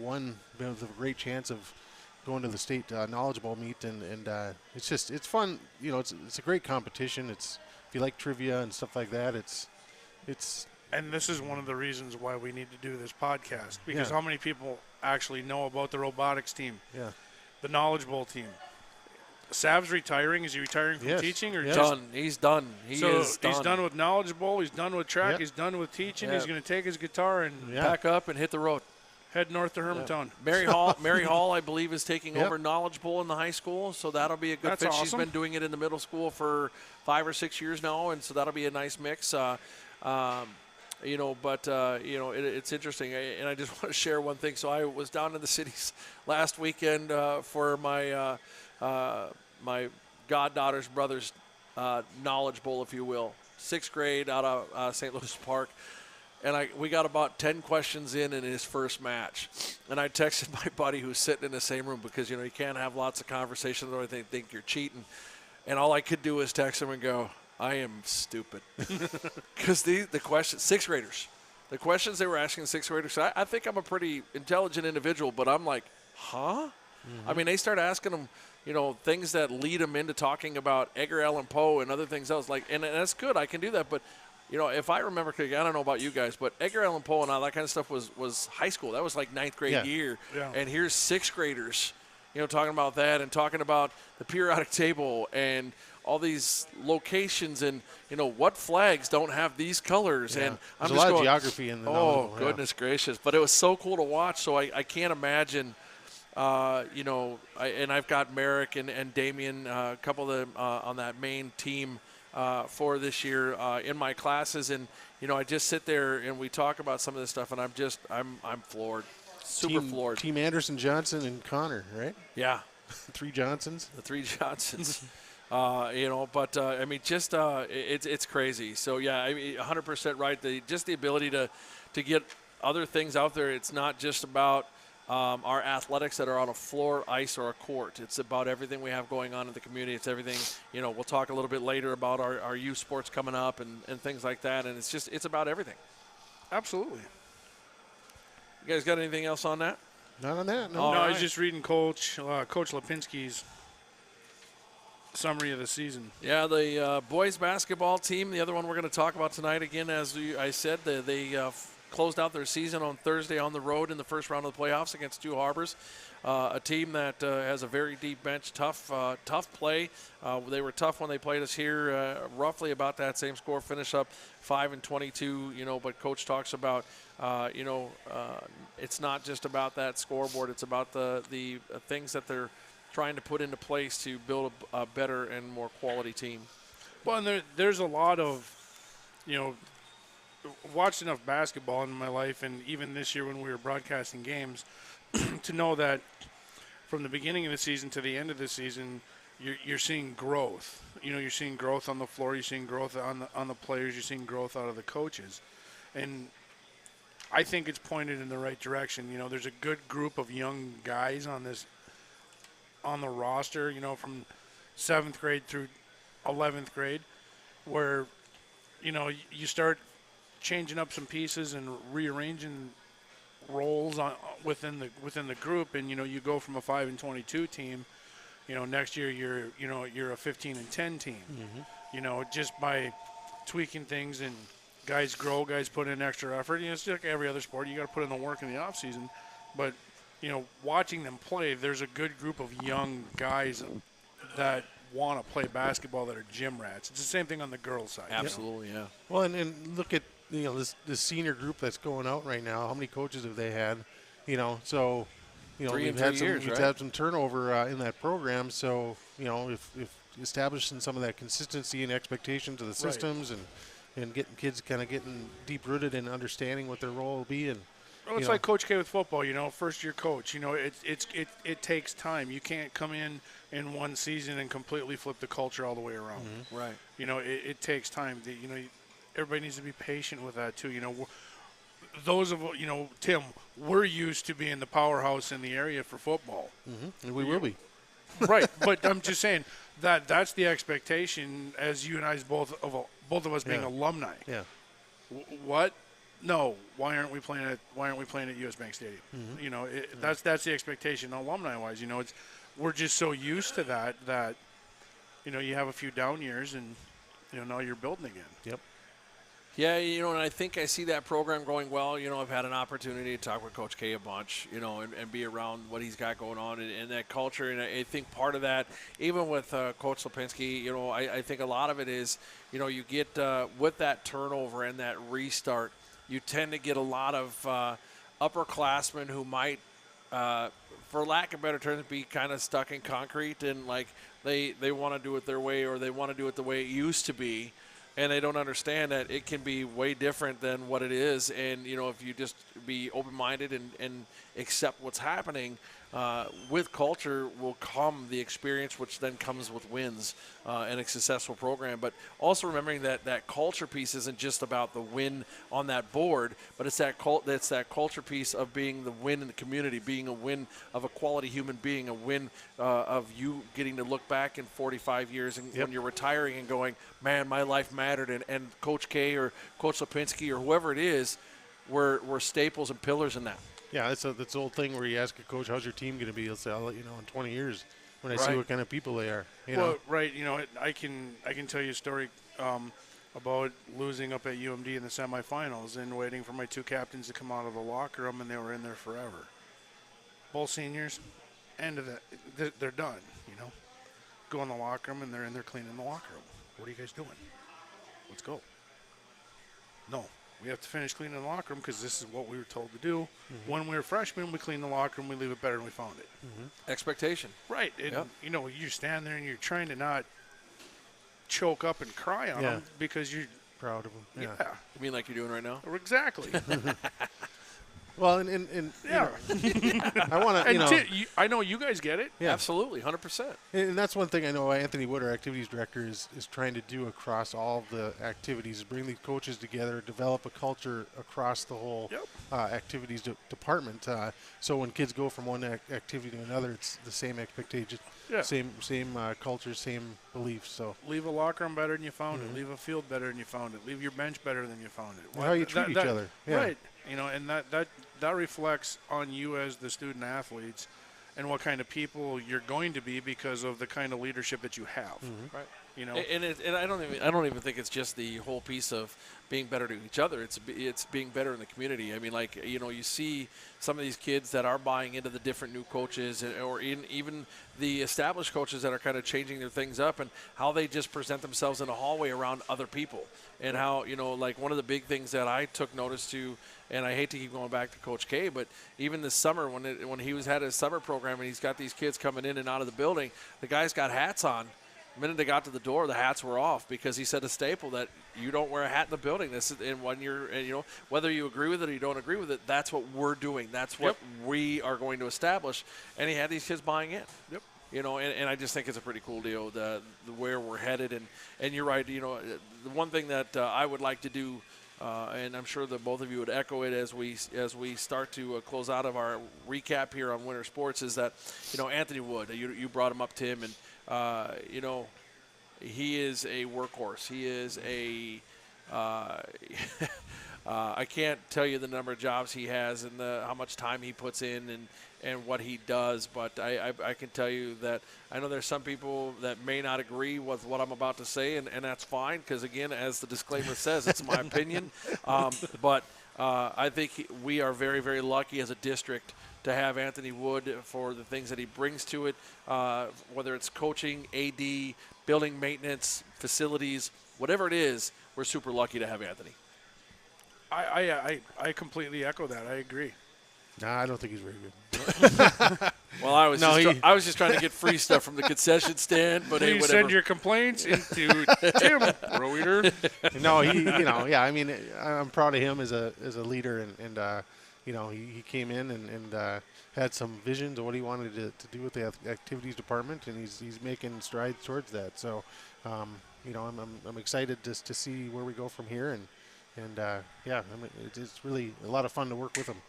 one with a great chance of going to the state Knowledge Bowl meet, and it's fun. It's a great competition. If you like trivia and stuff like that, it's. And this is one of the reasons why we need to do this podcast, because how many people actually know about the robotics team? Yeah. The Knowledge Bowl team. Sav's retiring. Is he retiring from teaching or done? He's done. He's done with Knowledge Bowl. He's done with track. Yep. He's done with teaching. He's going to take his guitar and pack up and hit the road. Head north to Hermantown. Mary Hall, I believe, is taking over Knowledge Bowl in the high school, so that'll be a good fit. Awesome. She's been doing it in the middle school for 5 or 6 years now, and so that'll be a nice mix. It's interesting, and I just want to share one thing. So I was down in the cities last weekend for my my goddaughter's brother's Knowledge Bowl, if you will, 6th grade out of St. Louis Park. And we got about 10 questions in his first match. And I texted my buddy who's sitting in the same room because, you can't have lots of conversations or they think you're cheating. And all I could do was text him and go, I am stupid. Because the questions, 6th graders, the questions they were asking 6th graders, I think I'm a pretty intelligent individual, but I'm like, huh? Mm-hmm. I mean, they start asking them, things that lead them into talking about Edgar Allan Poe and other things else. And that's good. I can do that. But if I remember correctly, I don't know about you guys, but Edgar Allan Poe and all that kind of stuff was high school. That was like 9th grade year. Yeah. And here's 6th graders, talking about that and talking about the periodic table and all these locations and, what flags don't have these colors. Yeah. And There's I'm a just lot of geography in the oh, goodness gracious. But it was so cool to watch. So I can't imagine, and I've got Merrick and Damien, a couple of them on that main team for this year in my classes, and I just sit there and we talk about some of this stuff, and I'm floored, super floored. Team Anderson, Johnson, and Connor, right? Yeah, 3 Johnsons. The 3 Johnsons. It's crazy. So yeah, 100% right. The ability to get other things out there. It's not just about our athletics that are on a floor, ice, or a court. It's about everything we have going on in the community. It's everything, we'll talk a little bit later about our youth sports coming up and things like that. And it's about everything. Absolutely. You guys got anything else on that? Not on that. No. No, I right. was just reading Coach Lipinski's summary of the season. Yeah, the boys basketball team, the other one we're going to talk about tonight, again, as I said, they closed out their season on Thursday on the road in the first round of the playoffs against Two Harbors, a team that has a very deep bench, tough play. They were tough when they played us here, roughly about that same score, finish up 5-22, but Coach talks about, it's not just about that scoreboard, it's about the things that they're trying to put into place to build a better and more quality team. Well, and there's a lot of, watched enough basketball in my life, and even this year when we were broadcasting games, to know that from the beginning of the season to the end of the season, you're seeing growth. You're seeing growth on the floor, you're seeing growth on the players, you're seeing growth out of the coaches. And I think it's pointed in the right direction. There's a good group of young guys on the roster, from 7th grade through 11th grade, where, you start changing up some pieces and rearranging roles within the group, and you go from a 5-22 team, next year you're a 15-10 team, just by tweaking things, and guys grow, guys put in extra effort. It's like every other sport, you got to put in the work in the off season, but watching them play, there's a good group of young guys that want to play basketball that are gym rats. It's the same thing on the girls' side. Absolutely, yeah. Well, and look at this senior group that's going out right now. How many coaches have they had? So we've had some turnover in that program. So if establishing some of that consistency and expectations of the systems, and getting kids kind of getting deep rooted and understanding what their role will be, and well, it's like Coach K with football, first-year coach. It takes time. You can't come in one season and completely flip the culture all the way around. Mm-hmm. Right. It takes time. Everybody needs to be patient with that too. Those of Tim, we're used to being the powerhouse in the area for football, and we will be. Right, but I'm just saying that's the expectation as you and I both of us being alumni. Yeah. What? No, why aren't we playing at US Bank Stadium? Mm-hmm. That's the expectation alumni-wise. We're just so used to that you have a few down years, and now you're building again. Yep. Yeah, and I think I see that program going well. I've had an opportunity to talk with Coach K a bunch, and be around what he's got going on and that culture. And I think part of that, even with Coach Lipinski, I think a lot of it is, you get with that turnover and that restart, you tend to get a lot of upperclassmen who might, for lack of better terms, be kind of stuck in concrete, and like they want to do it their way, or they want to do it the way it used to be, and they don't understand that it can be way different than what it is. And if you just be open-minded and accept what's happening, with culture will come the experience, which then comes with wins and a successful program. But also remembering that culture piece isn't just about the win on that board, but it's that culture piece of being the win in the community, being a win of a quality human being, a win of you getting to look back in 45 years and when you're retiring and going, man, my life mattered, and Coach K or Coach Lipinski or whoever it is were staples and pillars in that. Yeah, that's the old thing where you ask a coach, how's your team going to be? He'll say, I'll let you know in 20 years when I see what kind of people they are. Right. I can tell you a story about losing up at UMD in the semifinals and waiting for my two captains to come out of the locker room, and they were in there forever. Both seniors, end of that, they're done, Go in the locker room, and they're in there cleaning the locker room. What are you guys doing? Let's go. No. We have to finish cleaning the locker room because this is what we were told to do. Mm-hmm. When we were freshmen, we clean the locker room, we leave it better than we found it. Mm-hmm. Expectation. Right. And, you stand there and you're trying to not choke up and cry on them because you're proud of them. Yeah. You mean like you're doing right now? Exactly. Well, and I want to, I know you guys get it. Yeah. Absolutely, 100%. And that's one thing I know Anthony Wood, our activities director, is trying to do across all the activities, bring the coaches together, develop a culture across the whole activities department. So when kids go from one activity to another, it's the same expectation, same culture, same beliefs. So leave a locker room better than you found it. Leave a field better than you found it. Leave your bench better than you found it. How you treat each other. Yeah. Right. And that reflects on you as the student athletes and what kind of people you're going to be because of the kind of leadership that you have. Right. And I don't even think it's just the whole piece of being better to each other. It's being better in the community. I mean, like, you see some of these kids that are buying into the different new coaches, or even the established coaches that are kind of changing their things up, and how they just present themselves in a hallway around other people, and how like one of the big things that I took notice to, and I hate to keep going back to Coach K, but even this summer when he had his summer program and he's got these kids coming in and out of the building, the guys got hats on. The minute they got to the door, the hats were off, because he said a staple that you don't wear a hat in the building. This is, and when you're, whether you agree with it or you don't agree with it, that's what we're doing. That's what we are going to establish. And he had these kids buying in. Yep. And I just think it's a pretty cool deal, the where we're headed. And you're right. The one thing that I would like to do, and I'm sure that both of you would echo it as we start to close out of our recap here on Winter Sports, is that Anthony Wood. You brought him up, Tim, and he is a workhorse. He is a I can't tell you the number of jobs he has and how much time he puts in and what he does, but I can tell you that I know there's some people that may not agree with what I'm about to say, and that's fine, because, again, as the disclaimer says, it's my opinion. But I think we are very, very lucky as a district to have Anthony Wood for the things that he brings to it, whether it's coaching, AD, building maintenance, facilities, whatever it is. We're super lucky to have Anthony. I completely echo that. I agree. Nah, I don't think he's very good. Well, I was just trying to get free stuff from the concession stand, but hey, whatever. Send your complaints into Tim Roeder. No, I mean, I'm proud of him as a leader, and he came in and had some visions of what he wanted to do with the activities department, and he's making strides towards that. So, I'm excited just to see where we go from here, and it's really a lot of fun to work with him.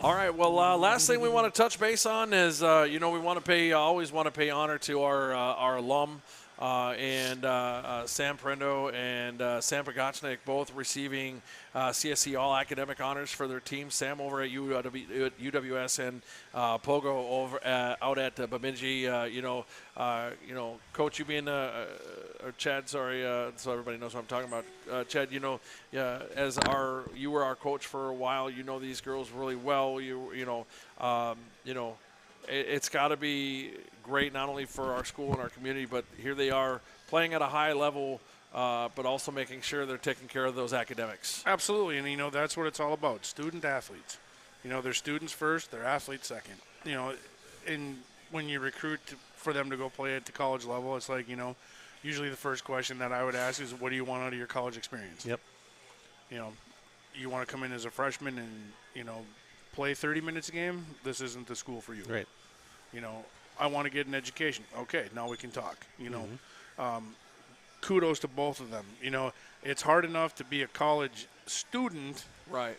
All right. Well, last thing we want to touch base on is, we always want to pay honor to our alum, and Sam Prendo and Sam Pogachnik, both receiving CSC All Academic Honors for their team. Sam over at UWS, and Pogo over out at Bemidji. Coach, you being or Chad, sorry, so everybody knows what I'm talking about. Chad, you were our coach for a while. You know these girls really well. It's got to be great not only for our school and our community, but here they are playing at a high level, but also making sure they're taking care of those academics. Absolutely, and that's what it's all about. Student athletes. They're students first, they're athletes second. And when you recruit for them to go play at the college level, it's like, usually the first question that I would ask is, what do you want out of your college experience? Yep. You want to come in as a freshman and, play 30 minutes a game? This isn't the school for you. Right. I want to get an education. Okay, now we can talk. Kudos to both of them. It's hard enough to be a college student, right,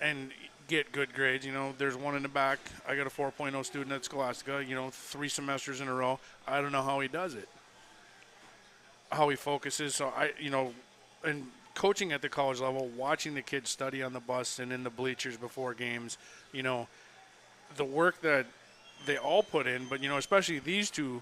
and get good grades. There's one in the back. I got a 4.0 student at Scholastica. 3 semesters in a row. I don't know how he does it. How he focuses. So and coaching at the college level, watching the kids study on the bus and in the bleachers before games, the work that they all put in, but, especially these two,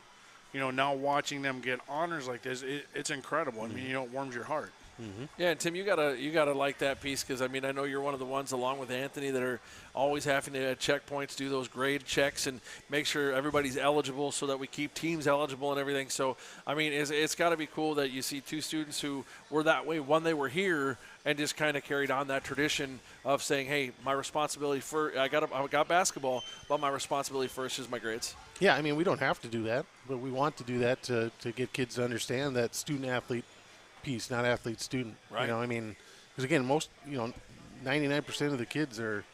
now watching them get honors like this, it's incredible. I mean, it warms your heart. Mm-hmm. Yeah, and Tim, you gotta like that piece, because I know you're one of the ones, along with Anthony, that are always having to at checkpoints do those grade checks and make sure everybody's eligible so that we keep teams eligible and everything. So it's got to be cool that you see 2 students who were that way when they were here and just kind of carried on that tradition of saying, hey, my responsibility I got basketball, but my responsibility first is my grades. Yeah, we don't have to do that, but we want to do that to get kids to understand that student-athlete piece, not athlete-student. Right. Because again, most, 99% of the kids are,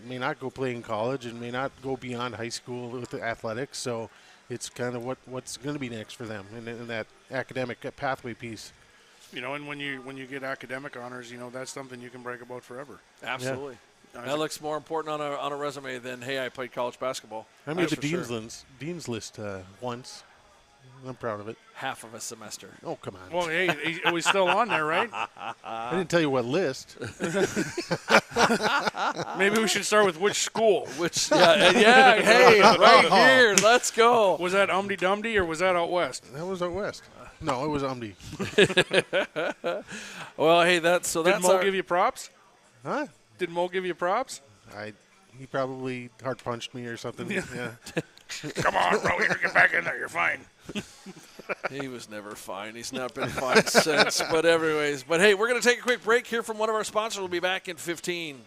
may not go play in college and may not go beyond high school with the athletics. So it's kind of what's going to be next for them in that academic pathway piece. You know, and when you get academic honors, you know, that's something you can brag about forever. Absolutely. That looks more important on a resume than, hey, I played college basketball. I made the Dean's List once. I'm proud of it. Half of a semester. Oh, come on. Well, hey, it was still on there, right? I didn't tell you what list. Maybe we should start with which school. Hey, right here. Let's go. Was that Umdy Dumdy or was that out west? That was out west. No, it was Umdy. Well, hey, that's Did Mo give you props? Huh? Did Mo give you props? He probably hard punched me or something. Yeah. Come on, bro, you get back in there. You're fine. He was never fine. He's not been fine since. But hey, we're going to take a quick break here from one of our sponsors. We'll be back in 15.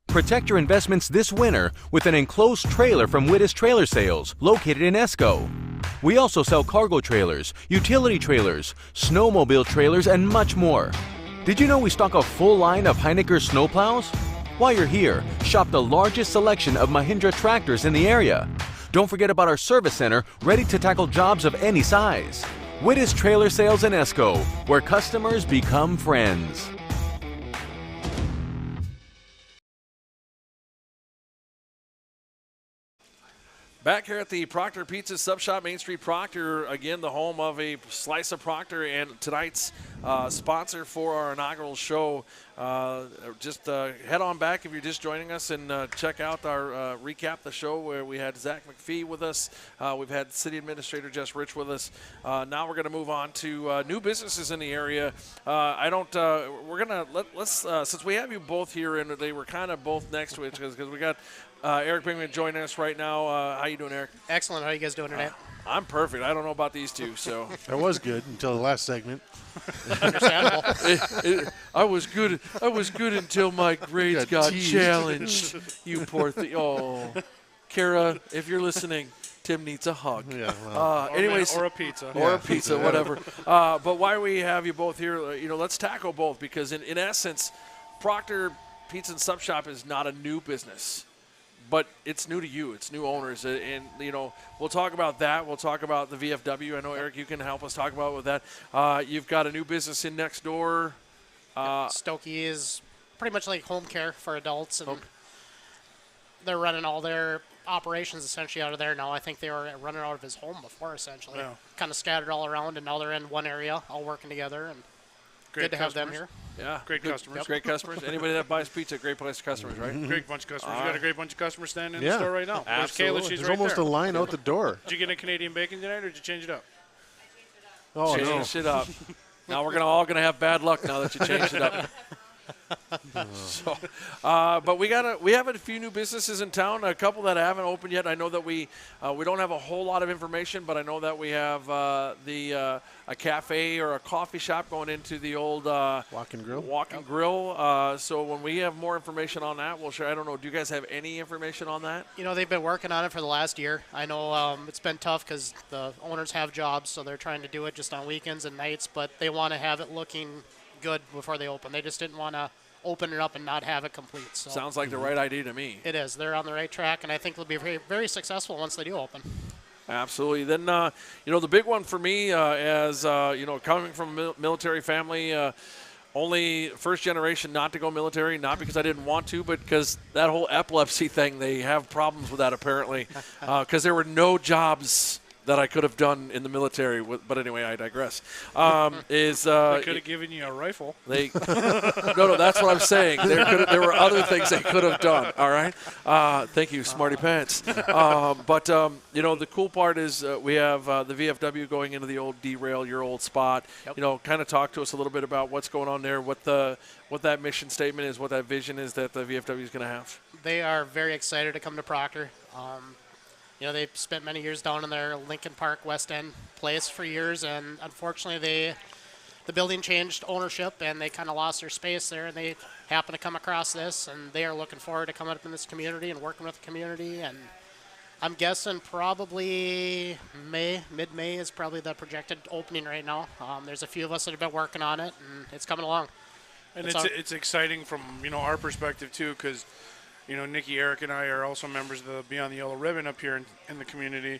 Protect your investments this winter with an enclosed trailer from Wittes Trailer Sales, located in Esco. We also sell cargo trailers, utility trailers, snowmobile trailers, and much more. Did you know we stock a full line of Heinecker snowplows? While you're here, shop the largest selection of Mahindra tractors in the area. Don't forget about our service center, ready to tackle jobs of any size. Wittes Trailer Sales in Esco, where customers become friends. Back here at the Proctor Pizza Sub Shop, Main Street Proctor, again, the home of a Slice of Proctor and tonight's sponsor for our inaugural show. Just head on back if you're just joining us and check out our recap the show where we had Zach McPhee with us. We've had City Administrator Jess Rich with us. Now we're going to move on to new businesses in the area. We're going to let's since we have you both here and they were kind of both next to each other because we got Eric Bingman joining us right now. How you doing, Eric? Excellent. How are you guys doing today? I'm perfect. I don't know about these two, so. That was good until the last segment. Understandable. I was good until my grades got challenged. You poor thing. Oh, Kara, if you're listening, Tim needs a hug. Yeah. Well. Or a pizza. Or a pizza, whatever. But why we have you both here, let's tackle both because in essence, Proctor Pizza and Sub Shop is not a new business. But it's new to you. It's new owners. And, we'll talk about that. We'll talk about the VFW. I know, Eric, you can help us talk about with that. You've got a new business in next door. Stokey is pretty much like home care for adults. And they're running all their operations essentially out of there now. I think they were running out of his home before, essentially. Yeah. Kind of scattered all around, and now they're in one area, all working together. And good to have them here. Yeah, great customers. Yep. Great customers. Anybody that buys pizza, great place to customers, right? Great bunch of customers. You got a great bunch of customers standing in the store right now. Absolutely. Kayla, she's There's right almost there. a line out the door. Did you get a Canadian bacon tonight, or did you change it up? Oh, Change it up. Now we're all gonna have bad luck now that you changed it up. But we have a few new businesses in town, a couple that haven't opened yet. I know that we don't have a whole lot of information, but I know that we have a cafe or a coffee shop going into the old Walk and Grill. So when we have more information on that, we'll share. I don't know. Do you guys have any information on that? They've been working on it for the last year. I know it's been tough because the owners have jobs, so they're trying to do it just on weekends and nights, but they want to have it looking good before they open. They just didn't want to open it up and not have it complete. So sounds like the right idea to me. It is. They're on the right track, and I think they'll be very, very successful once they do open. Absolutely. Then, the big one for me, as coming from a military family, only first generation not to go military, not because I didn't want to, but because that whole epilepsy thing, they have problems with that apparently, because there were no jobs that I could have done in the military, but anyway, I digress. They could have given you a rifle. No, that's what I'm saying. There were other things they could have done. All right, thank you, Smarty Pants. But the cool part is we have the VFW going into the old derail, your old spot. Yep. Kind of talk to us a little bit about what's going on there, what that mission statement is, what that vision is that the VFW is going to have. They are very excited to come to Proctor. They've spent many years down in their Lincoln Park West End place for years, and unfortunately the building changed ownership, and they kind of lost their space there, and they happened to come across this, and they are looking forward to coming up in this community and working with the community, and I'm guessing probably mid-May is probably the projected opening right now. There's a few of us that have been working on it, and it's coming along. And it's exciting from, our perspective, too, because Nikki, Eric, and I are also members of the Beyond the Yellow Ribbon up here in the community.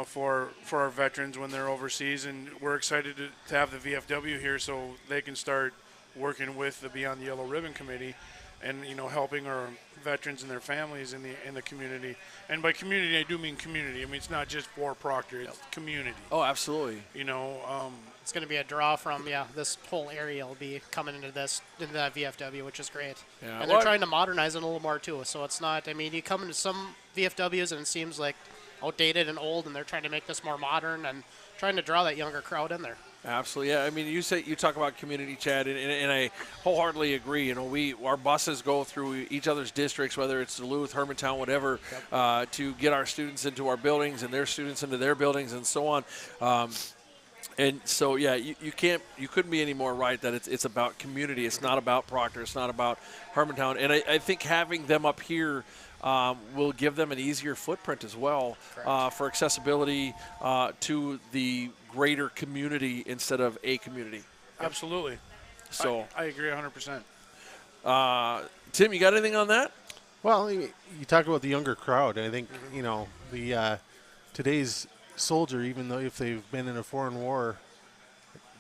for our veterans when they're overseas, and we're excited to have the VFW here so they can start working with the Beyond the Yellow Ribbon Committee, and helping our veterans and their families in the community. And by community, I do mean community. I mean, it's not just for Proctor; it's community. Oh, absolutely. It's going to be a draw from this whole area will be coming into that VFW, which is great. Yeah. And they're trying to modernize it a little more too. So it's not. I mean, you come into some VFWs and it seems like outdated and old, and they're trying to make this more modern and trying to draw that younger crowd in there. Absolutely, yeah. I mean, you talk about community, Chad, and I wholeheartedly agree. Our buses go through each other's districts, whether it's Duluth, Hermantown, whatever, to get our students into our buildings and their students into their buildings and so on. And so, yeah, you couldn't be any more right that it's about community. It's not about Proctor. It's not about Hermantown. And I think having them up here will give them an easier footprint as well for accessibility to the greater community instead of a community. Absolutely. So I agree 100%. Tim, you got anything on that? Well, you talk about the younger crowd. I think the today's soldier, even though if they've been in a foreign war,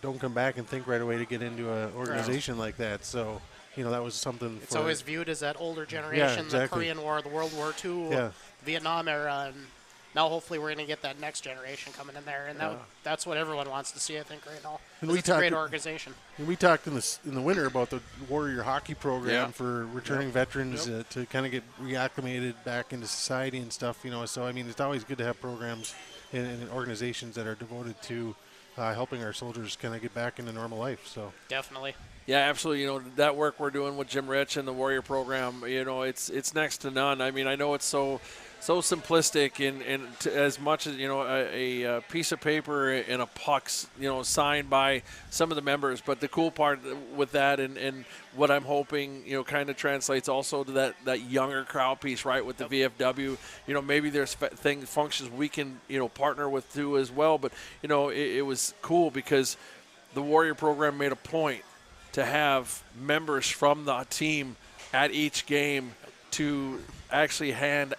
don't come back and think right away to get into an organization like that. So that was something. It's always viewed as that older generation, the Korean War, the World War II, Vietnam era, and now hopefully we're going to get that next generation coming in there, and that's what everyone wants to see, I think, right now. And it's a great organization. And we talked in the winter about the Warrior Hockey Program for returning veterans to kind of get reacclimated back into society and stuff. So I mean, it's always good to have programs and organizations that are devoted to helping our soldiers kind of get back into normal life. So definitely. Yeah, absolutely. That work we're doing with Jim Rich and the Warrior Program, it's next to none. I mean, I know it's so simplistic, and as much as a piece of paper and a puck, signed by some of the members. But the cool part with that, and what I'm hoping, kind of translates also to that younger crowd piece, right? With the VFW, maybe there's functions we can partner with too as well. But it was cool because the Warrior Program made a point to have members from the team at each game to actually hand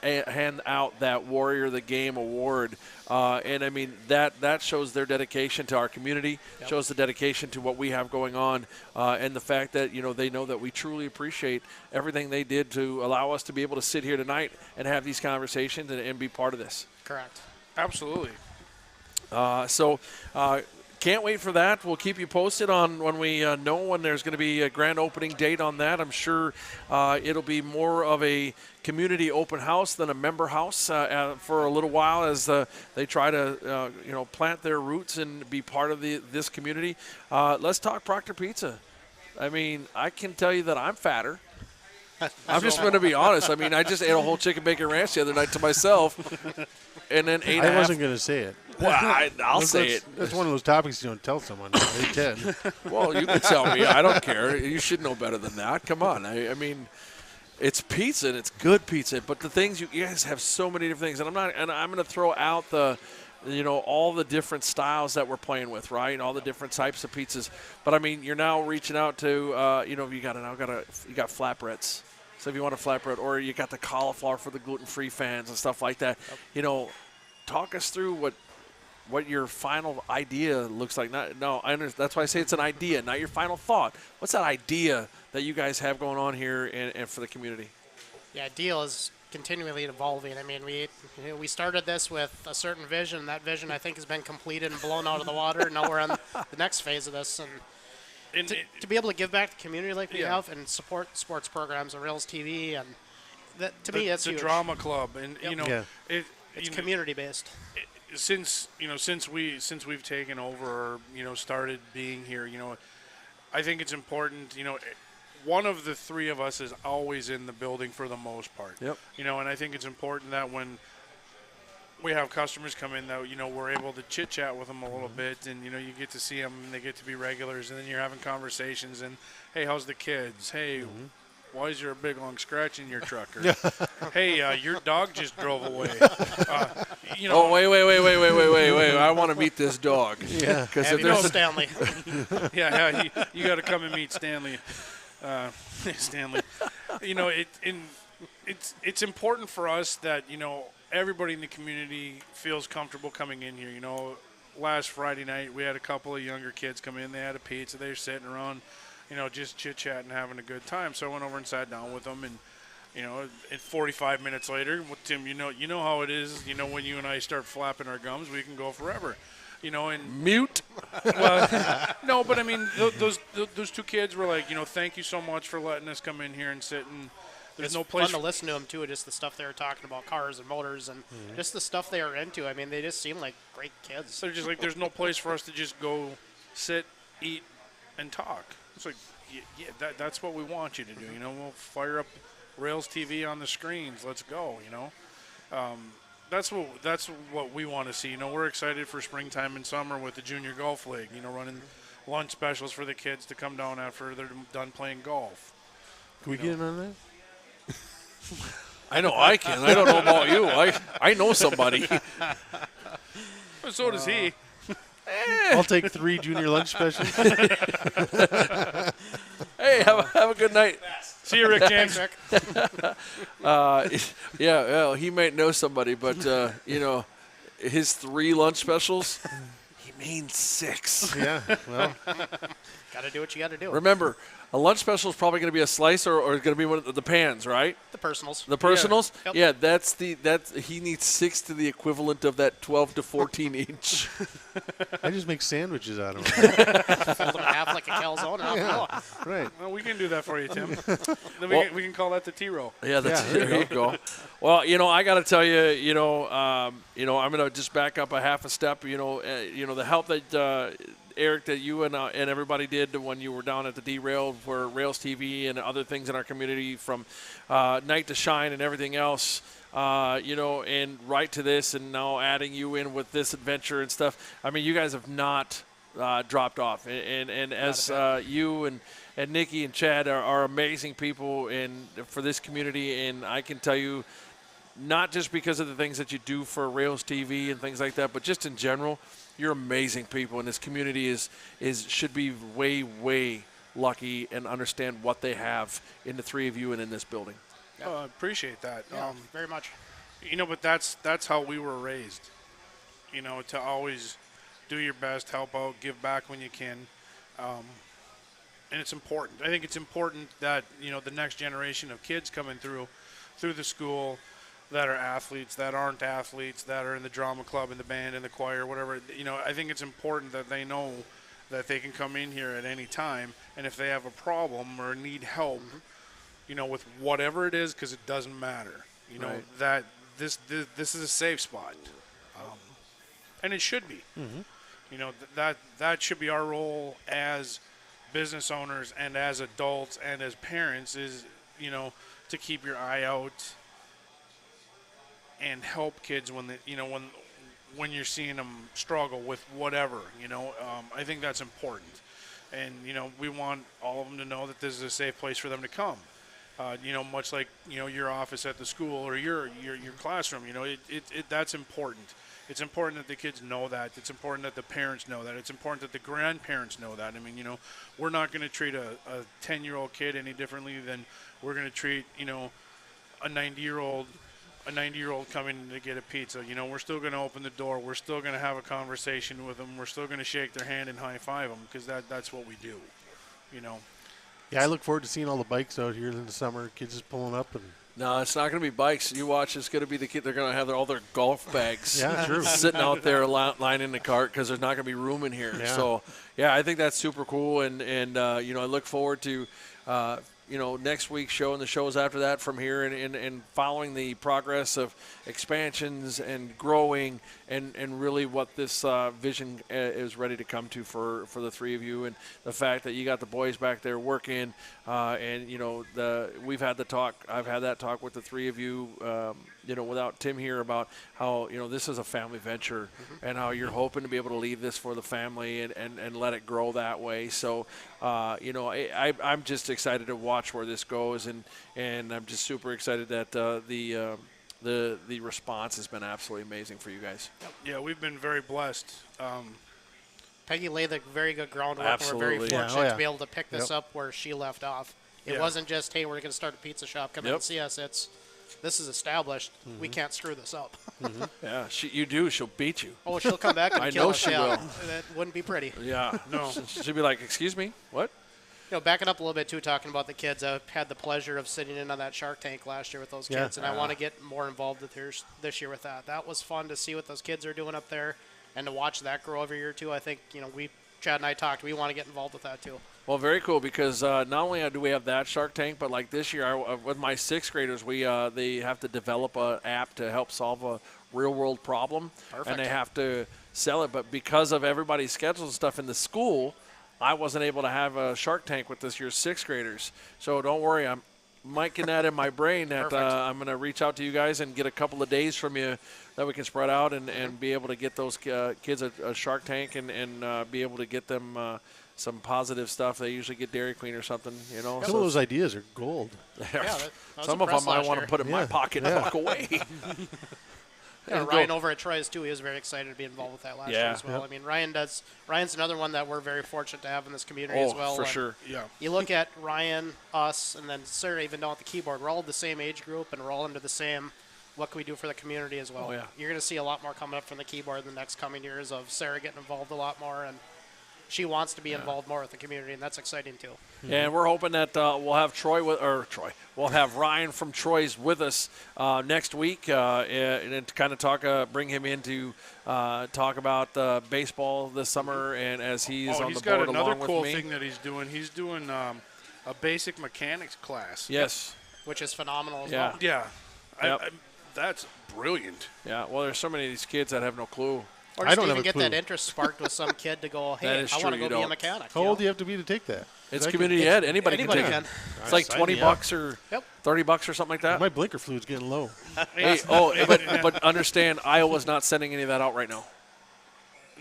out that Warrior of the Game award. And, I mean, that shows their dedication to our community, shows the dedication to what we have going on, and the fact that, they know that we truly appreciate everything they did to allow us to be able to sit here tonight and have these conversations and be part of this. Correct. Absolutely. Can't wait for that. We'll keep you posted on when we know when there's going to be a grand opening date on that. I'm sure it'll be more of a community open house than a member house for a little while as they try to plant their roots and be part of this community. Let's talk Proctor Pizza. I mean, I can tell you that I'm fatter. I'm just going to be honest. I mean, I just ate a whole chicken bacon ranch the other night to myself, and then ate. I wasn't going to say it. Well, I'll say it. That's one of those topics you don't tell someone. They can. Well, you can tell me. I don't care. You should know better than that. Come on. I mean, it's pizza and it's good pizza. But the things you guys have so many different things, and I'm going to throw out all the different styles that we're playing with, right? All the different types of pizzas. But I mean, you're now reaching out to you got flatbreads. So if you want a flatbread, or you got the cauliflower for the gluten-free fans and stuff like that. Talk us through what your final idea looks like. That's why I say it's an idea, not your final thought. What's that idea that you guys have going on here and for the community? Yeah, ideal is continually evolving. I mean, we started this with a certain vision. That vision, I think, has been completed and blown out of the water. Now we're on the next phase of this, and to be able to give back to the community like we have and support sports programs and RailsTV, and that to me that's the huge. Drama Club, and it's community based. Since we've taken over, or started being here, I think it's important. One of the three of us is always in the building for the most part. Yep. And I think it's important that when we have customers come in, that we're able to chit chat with them a little bit, and you get to see them, and they get to be regulars, and then you're having conversations, and hey, how's the kids? Hey. Why is there a big long scratch in your truck? Or, hey, your dog just drove away. Oh, wait! I want to meet this dog. Yeah, because if there's Stanley. You got to come and meet Stanley. Stanley. It's important for us that everybody in the community feels comfortable coming in here. Last Friday night we had a couple of younger kids come in. They had a pizza. They were sitting around, just chit-chatting, having a good time. So I went over and sat down with them, and and 45 minutes later, well, Tim, you know how it is. When you and I start flapping our gums, we can go forever. And mute. Well, no, but I mean, those two kids were like, thank you so much for letting us come in here and sit. And there's no place fun to listen to them too. Just the stuff they were talking about, cars and motors, and just the stuff they are into. I mean, they just seem like great kids. They're just like, there's no place for us to just go sit, eat, and talk. It's like, yeah, that's what we want you to do. We'll fire up Rails TV on the screens. Let's go. That's what we want to see. We're excited for springtime and summer with the Junior Golf League. Running lunch specials for the kids to come down after they're done playing golf. Can we get in on that? I know I can. I don't know about you. I know somebody. So does he. I'll take 3 junior lunch specials. Hey, have a good night. See you, Rick James. Yeah, well, he might know somebody, but his 3 lunch specials, he means 6. Yeah, well, got to do what you got to do. Remember, a lunch special is probably going to be a slice or going to be one of the pans, right? The personals. The personals? Yeah. Yeah, he needs 6 to the equivalent of that 12 to 14 inch. I just make sandwiches out of them. Fold them in half like a calzone. Yeah, right. Well, we can do that for you, Tim. Then we can call that the T-roll. Yeah, there you go. Well, I got to tell you, I'm going to just back up a half a step. The help that Eric, that you and everybody did when you were down at the derail for Rails TV and other things in our community, from Night to Shine and everything else, and right to this, and now adding you in with this adventure and stuff. I mean, you guys have not dropped off, and as you and Nikki and Chad are amazing people for this community, and I can tell you, not just because of the things that you do for Rails TV and things like that, but just in general, you're amazing people, and this community should be way lucky and understand what they have in the 3 of you and in this building. I appreciate that. Yeah, very much. But that's how we were raised. To always do your best, help out, give back when you can, and it's important. I think it's important that the next generation of kids coming through the school that are athletes, that aren't athletes, that are in the drama club, in the band, in the choir, whatever. I think it's important that they know that they can come in here at any time, and if they have a problem or need help, with whatever it is, because it doesn't matter. Right. That this is a safe spot, and it should be. That should be our role as business owners and as adults and as parents, is to keep your eye out and help kids when when you're seeing them struggle with whatever. I think that's important, and we want all of them to know that this is a safe place for them to come. Much like your office at the school or your classroom. That's important. It's important that the kids know that. It's important that the parents know that. It's important that the grandparents know that. I mean, we're not going to treat a 10-year-old kid any differently than we're going to treat a 90-year-old coming to get a pizza. We're still going to open the door. We're still going to have a conversation with them. We're still going to shake their hand and high five them, because that's what we do. Yeah, I look forward to seeing all the bikes out here in the summer. Kids just pulling up and. No, it's not going to be bikes. You watch. It's going to be the kid. They're going to have all their golf bags. Yeah, true. Sitting out there lining the cart because there's not going to be room in here. Yeah. So, yeah, I think that's super cool, and I look forward to. Next week's show and the shows after that from here, and following the progress of expansions and growing and really what this vision is ready to come to for the 3 of you, and the fact that you got the boys back there working, and we've had the talk. I've had that talk with the 3 of you, without Tim here, about how this is a family venture, and how you're hoping to be able to leave this for the family and let it grow that way. So I'm just excited to watch where this goes, and I'm just super excited that the response has been absolutely amazing for you guys. Yeah, we've been very blessed. Peggy laid the very good groundwork. Absolutely. We're very fortunate Yeah. to be able to pick this up where she left off. It wasn't just, hey, we're going to start a pizza shop, come in and see us. It's this is established. We can't screw this up. Yeah, you do. She'll beat you. Oh, she'll come back and I kill know us. she yeah. will. That wouldn't be pretty. Yeah, no. She'll be like, excuse me, what? Backing up a little bit too, talking about the kids. I had the pleasure of sitting in on that Shark Tank last year with those kids, and I want to get more involved with this year with that. That was fun to see what those kids are doing up there, and to watch that grow every year too. I think Chad and I talked. We want to get involved with that too. Well, very cool, because not only do we have that Shark Tank, but like this year with my 6th graders, they have to develop an app to help solve a real-world problem. Perfect. And they have to sell it. But because of everybody's schedules and stuff in the school, I wasn't able to have a Shark Tank with this year's 6th graders. So don't worry, I'm miking that in my brain that I'm going to reach out to you guys and get a couple of days from you that we can spread out and be able to get those kids a Shark Tank and be able to get them some positive stuff. They usually get Dairy Queen or something, Some of those ideas are gold. Some of them I want to put in my pocket and walk away. Ryan over at Troy's too. He was very excited to be involved with that last year as well. Yep. I mean, Ryan's another one that we're very fortunate to have in this community as well. For sure. Yeah. You look at Ryan, us, and then Sarah even down at the keyboard. We're all the same age group, and we're all into the same. What can we do for the community as well? Oh, yeah. You're going to see a lot more coming up from the keyboard in the next coming years of Sarah getting involved a lot more, and she wants to be involved more with the community, and that's exciting too. And we're hoping that we'll have we'll have Ryan from Troy's with us next week and to kind of bring him in to talk about baseball this summer, and as he's on the board along with me. He's got another cool thing that he's doing. He's doing a basic mechanics class. Yes. Which is phenomenal as well. Yeah. Yep. That's brilliant. Yeah. Well, there's so many of these kids that have no clue. Or just even get that interest sparked with some kid to go, hey, I want to go be a mechanic. How old do you have to be to take that? It's community ed. Anybody can take it. It's like $20 or $30 or something like that. My blinker fluid's getting low. Hey, but understand, Iowa's not sending any of that out right now.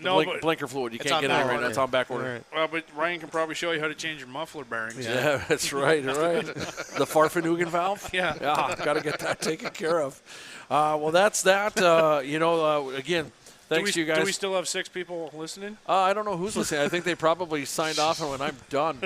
No, blinker fluid. You can't get it right now. It's on back order. Right. Well, but Ryan can probably show you how to change your muffler bearings. Yeah, that's right. Right. The Farfanugan valve. Yeah. Got to get that taken care of. Well, that's that. Again. Thanks to you guys. Do we still have 6 people listening? I don't know who's listening. I think they probably signed off when I'm done.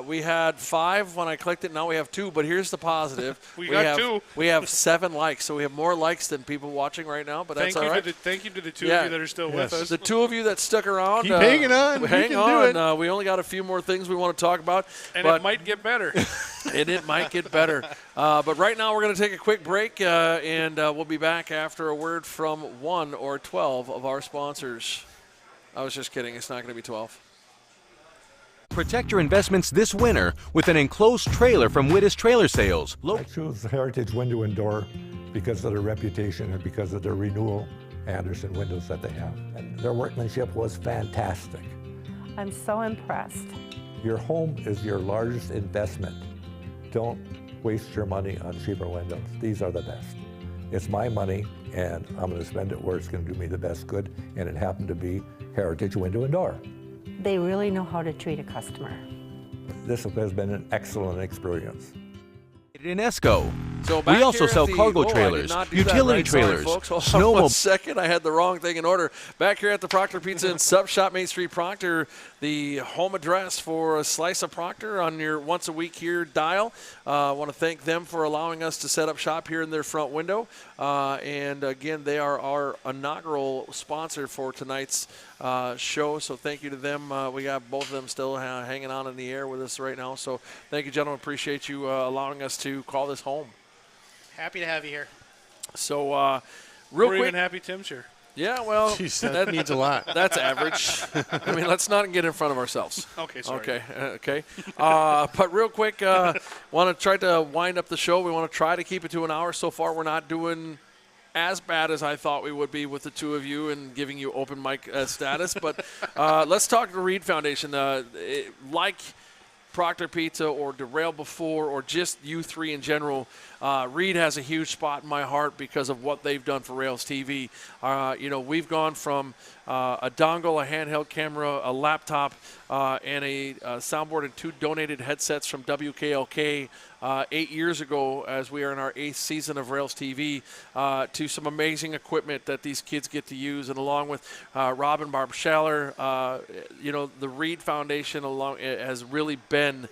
We had 5 when I clicked it. Now we have 2. But here's the positive. We got 2. We have 7 likes. So we have more likes than people watching right now. But that's all right. Thank you to the 2 of you that are still with us. The 2 of you that stuck around. Keep hanging on. Hang on. We only got a few more things we want to talk about. And it might get better. And it might get better. But right now we're going to take a quick break, and we'll be back after a word from 1 or 12 of our sponsors. I was just kidding. It's not going to be 12. Protect your investments this winter with an enclosed trailer from Wittes Trailer Sales. I choose Heritage Window and Door because of their reputation and because of their renewal Anderson windows that they have. And their workmanship was fantastic. I'm so impressed. Your home is your largest investment. Don't waste your money on cheaper windows. These are the best. It's my money, and I'm going to spend it where it's going to do me the best good, and it happened to be Heritage Window and Door. They really know how to treat a customer. This has been an excellent experience. In Esco. So we also sell cargo trailers, utility trailers, Hold on 1 second. I had the wrong thing in order. Back here at the Proctor Pizza and Sub Shop, Main Street, Proctor, the home address for a Slice of Proctor on your once a week here dial. I want to thank them for allowing us to set up shop here in their front window. And again, they are our inaugural sponsor for tonight's show. So thank you to them. We got both of them still hanging on in the air with us right now. So thank you, gentlemen. Appreciate you allowing us to call this home. Happy to have you here. So, We're quick. even happy Tim's here. Yeah, well, Jeez, that means a lot. That's average. I mean, let's not get in front of ourselves. Okay, sorry. Okay. But real quick, want to try to wind up the show. We want to try to keep it to an hour. So far, we're not doing as bad as I thought we would be with the 2 of you and giving you open mic status. But let's talk to the Reed Foundation. Like Proctor Pizza or Derail before, or just you 3 in general, Reed has a huge spot in my heart because of what they've done for Rails TV. We've gone from a dongle, a handheld camera, a laptop, and a soundboard and 2 donated headsets from WKLK 8 years ago, as we are in our 8th season of Rails TV, to some amazing equipment that these kids get to use. And along with Rob and Barb Schaller, the Reed Foundation has really been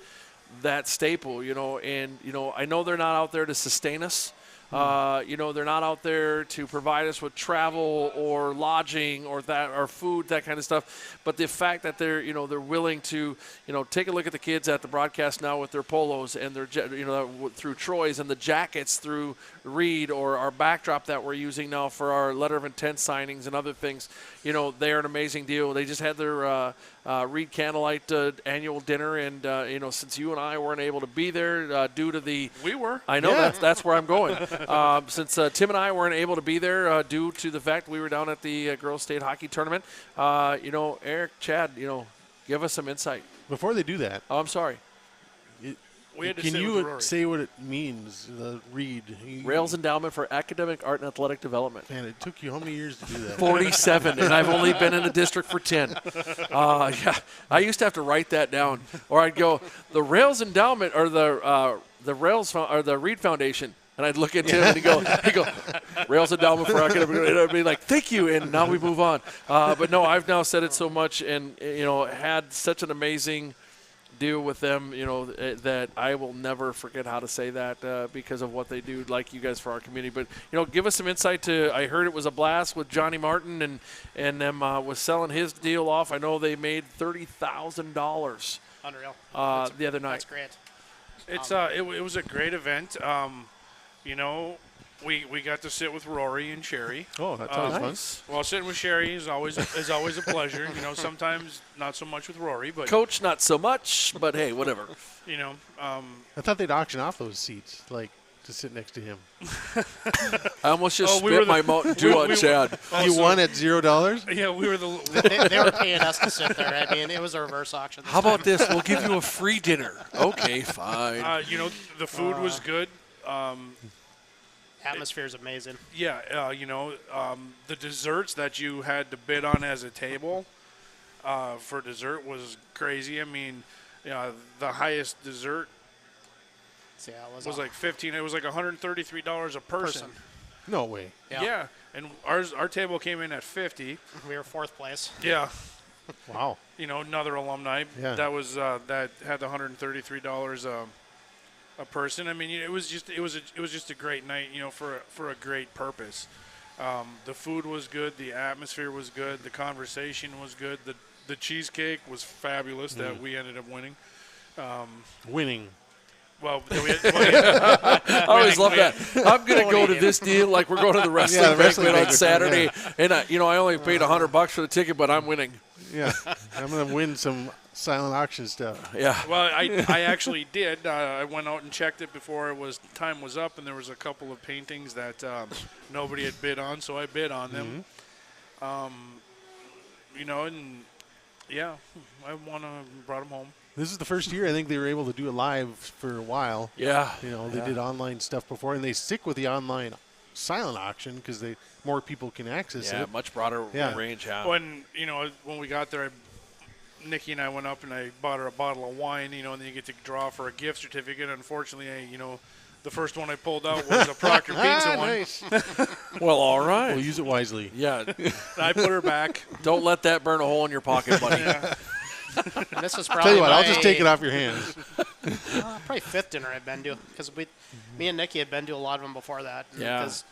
that staple, you know, and, you know, I know they're not out there to sustain us. You know, they're not out there to provide us with travel or lodging or food, that kind of stuff. But the fact that they're willing to, you know, take a look at the kids at the broadcast now with their polos and their, you know, through Troy's and the jackets through Reed, or our backdrop that we're using now for our letter of intent signings and other things. You know, they're an amazing deal. They just had their Reed Candlelight annual dinner, and you know, since you and I weren't able to be there due to the, we were. I know that's where I'm going. Since Tim and I weren't able to be there due to the fact we were down at the girls' state hockey tournament, you know, Eric, Chad, you know, give us some insight. Before they do that, I'm sorry. Can you say what it means, the Reed? Rails Endowment for Academic, Art, and Athletic Development. Man, it took you how many years to do that? 47, and I've only been in the district for 10. Yeah, I used to have to write that down, or I'd go, the Rails Endowment, or the Rails or the Reed Foundation. And I'd look at him and he'd go, Rails Endowment for Academic, and I'd be like, thank you, and now we move on. But no, I've now said it so much, and you know, had such an amazing deal with them, you know, that I will never forget how to say that because of what they do, like you guys, for our community. But, you know, give us some insight to, I heard it was a blast with Johnny Martin and them was selling his deal off. I know they made $30,000. Unreal. The other night. That's great. It's it was a great event. You know, we got to sit with Rory and Sherry. Oh, that's always fun. Well, sitting with Sherry is always a pleasure. You know, sometimes not so much with Rory, but Coach, not so much. But hey, whatever. You know, I thought they'd auction off those seats, like to sit next to him. I almost just spit my Mountain Dew on Chad. You won at $0? Yeah, we were the. They were paying us to sit there. I mean, it was a reverse auction. How about this? We'll give you a free dinner. Okay, fine. You know, the food was good. Atmosphere is amazing. Yeah, you know, the desserts that you had to bid on as a table for dessert was crazy. I mean, you know, the highest dessert was like 15. It was like $133 a person. No way. Yeah, and our table came in at 50. We were fourth place. Yeah. Wow. You know, another alumni that was that had the $133 a person. I mean, it was just a great night, you know, for a great purpose. The food was good, the atmosphere was good, the conversation was good, the cheesecake was fabulous that we ended up winning. Winning. Well, I always love that. I'm going to go to this deal like we're going to the wrestling banquet on Saturday, and you know, I only paid $100 for the ticket, but I'm winning. Yeah, I'm going to win some silent auction stuff. Yeah. Well, I actually did. I went out and checked it before time was up, and there was a couple of paintings that nobody had bid on, so I bid on them. You know, and yeah, I brought them home. This is the first year I think they were able to do it live for a while. Yeah. You know, they did online stuff before, and they stick with the online silent auction because more people can access it. Yeah, much broader range. Yeah. When we got there, Nikki and I went up and I bought her a bottle of wine. You know, and then you get to draw for a gift certificate. Unfortunately, the first one I pulled out was a Proctor pizza one. Well, all right. We'll use it wisely. Yeah. I put her back. Don't let that burn a hole in your pocket, buddy. Yeah. This is probably Tell you what, I'll just take it off your hands. Probably fifth dinner I've been to, because me and Nikki had been to a lot of them before that. Yeah. Because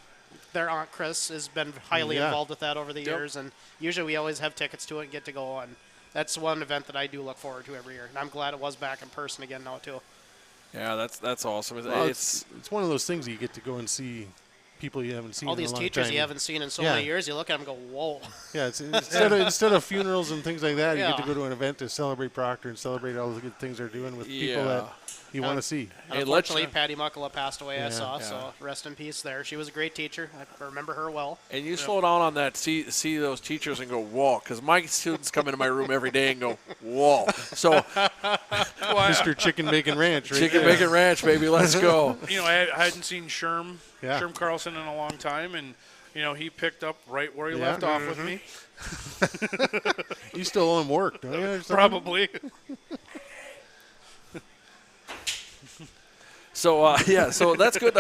their Aunt Chris has been highly involved with that over the years, and usually we always have tickets to it and get to go on. That's one event that I do look forward to every year, and I'm glad it was back in person again now too. Yeah, that's awesome. Well, it's one of those things you get to go and see people you haven't seen all in a these long teachers time. you haven't seen in so many years. You look at them and go, whoa. Yeah, it's instead of funerals and things like that, you get to go to an event to celebrate Proctor and celebrate all the good things they're doing with people that you want to see. Unfortunately, Patty Muckala passed away, I saw, so rest in peace there. She was a great teacher. I remember her well. And you slow down on that, see those teachers and go, whoa, because my students come into my room every day and go, whoa. So, Mr. Chicken Bacon Ranch, right Chicken there. Bacon Ranch, baby, let's go. You know, I hadn't seen Sherm Carlson in a long time, and you know, he picked up right where he left off with me. You still owe him work, don't you? Probably. So so that's good.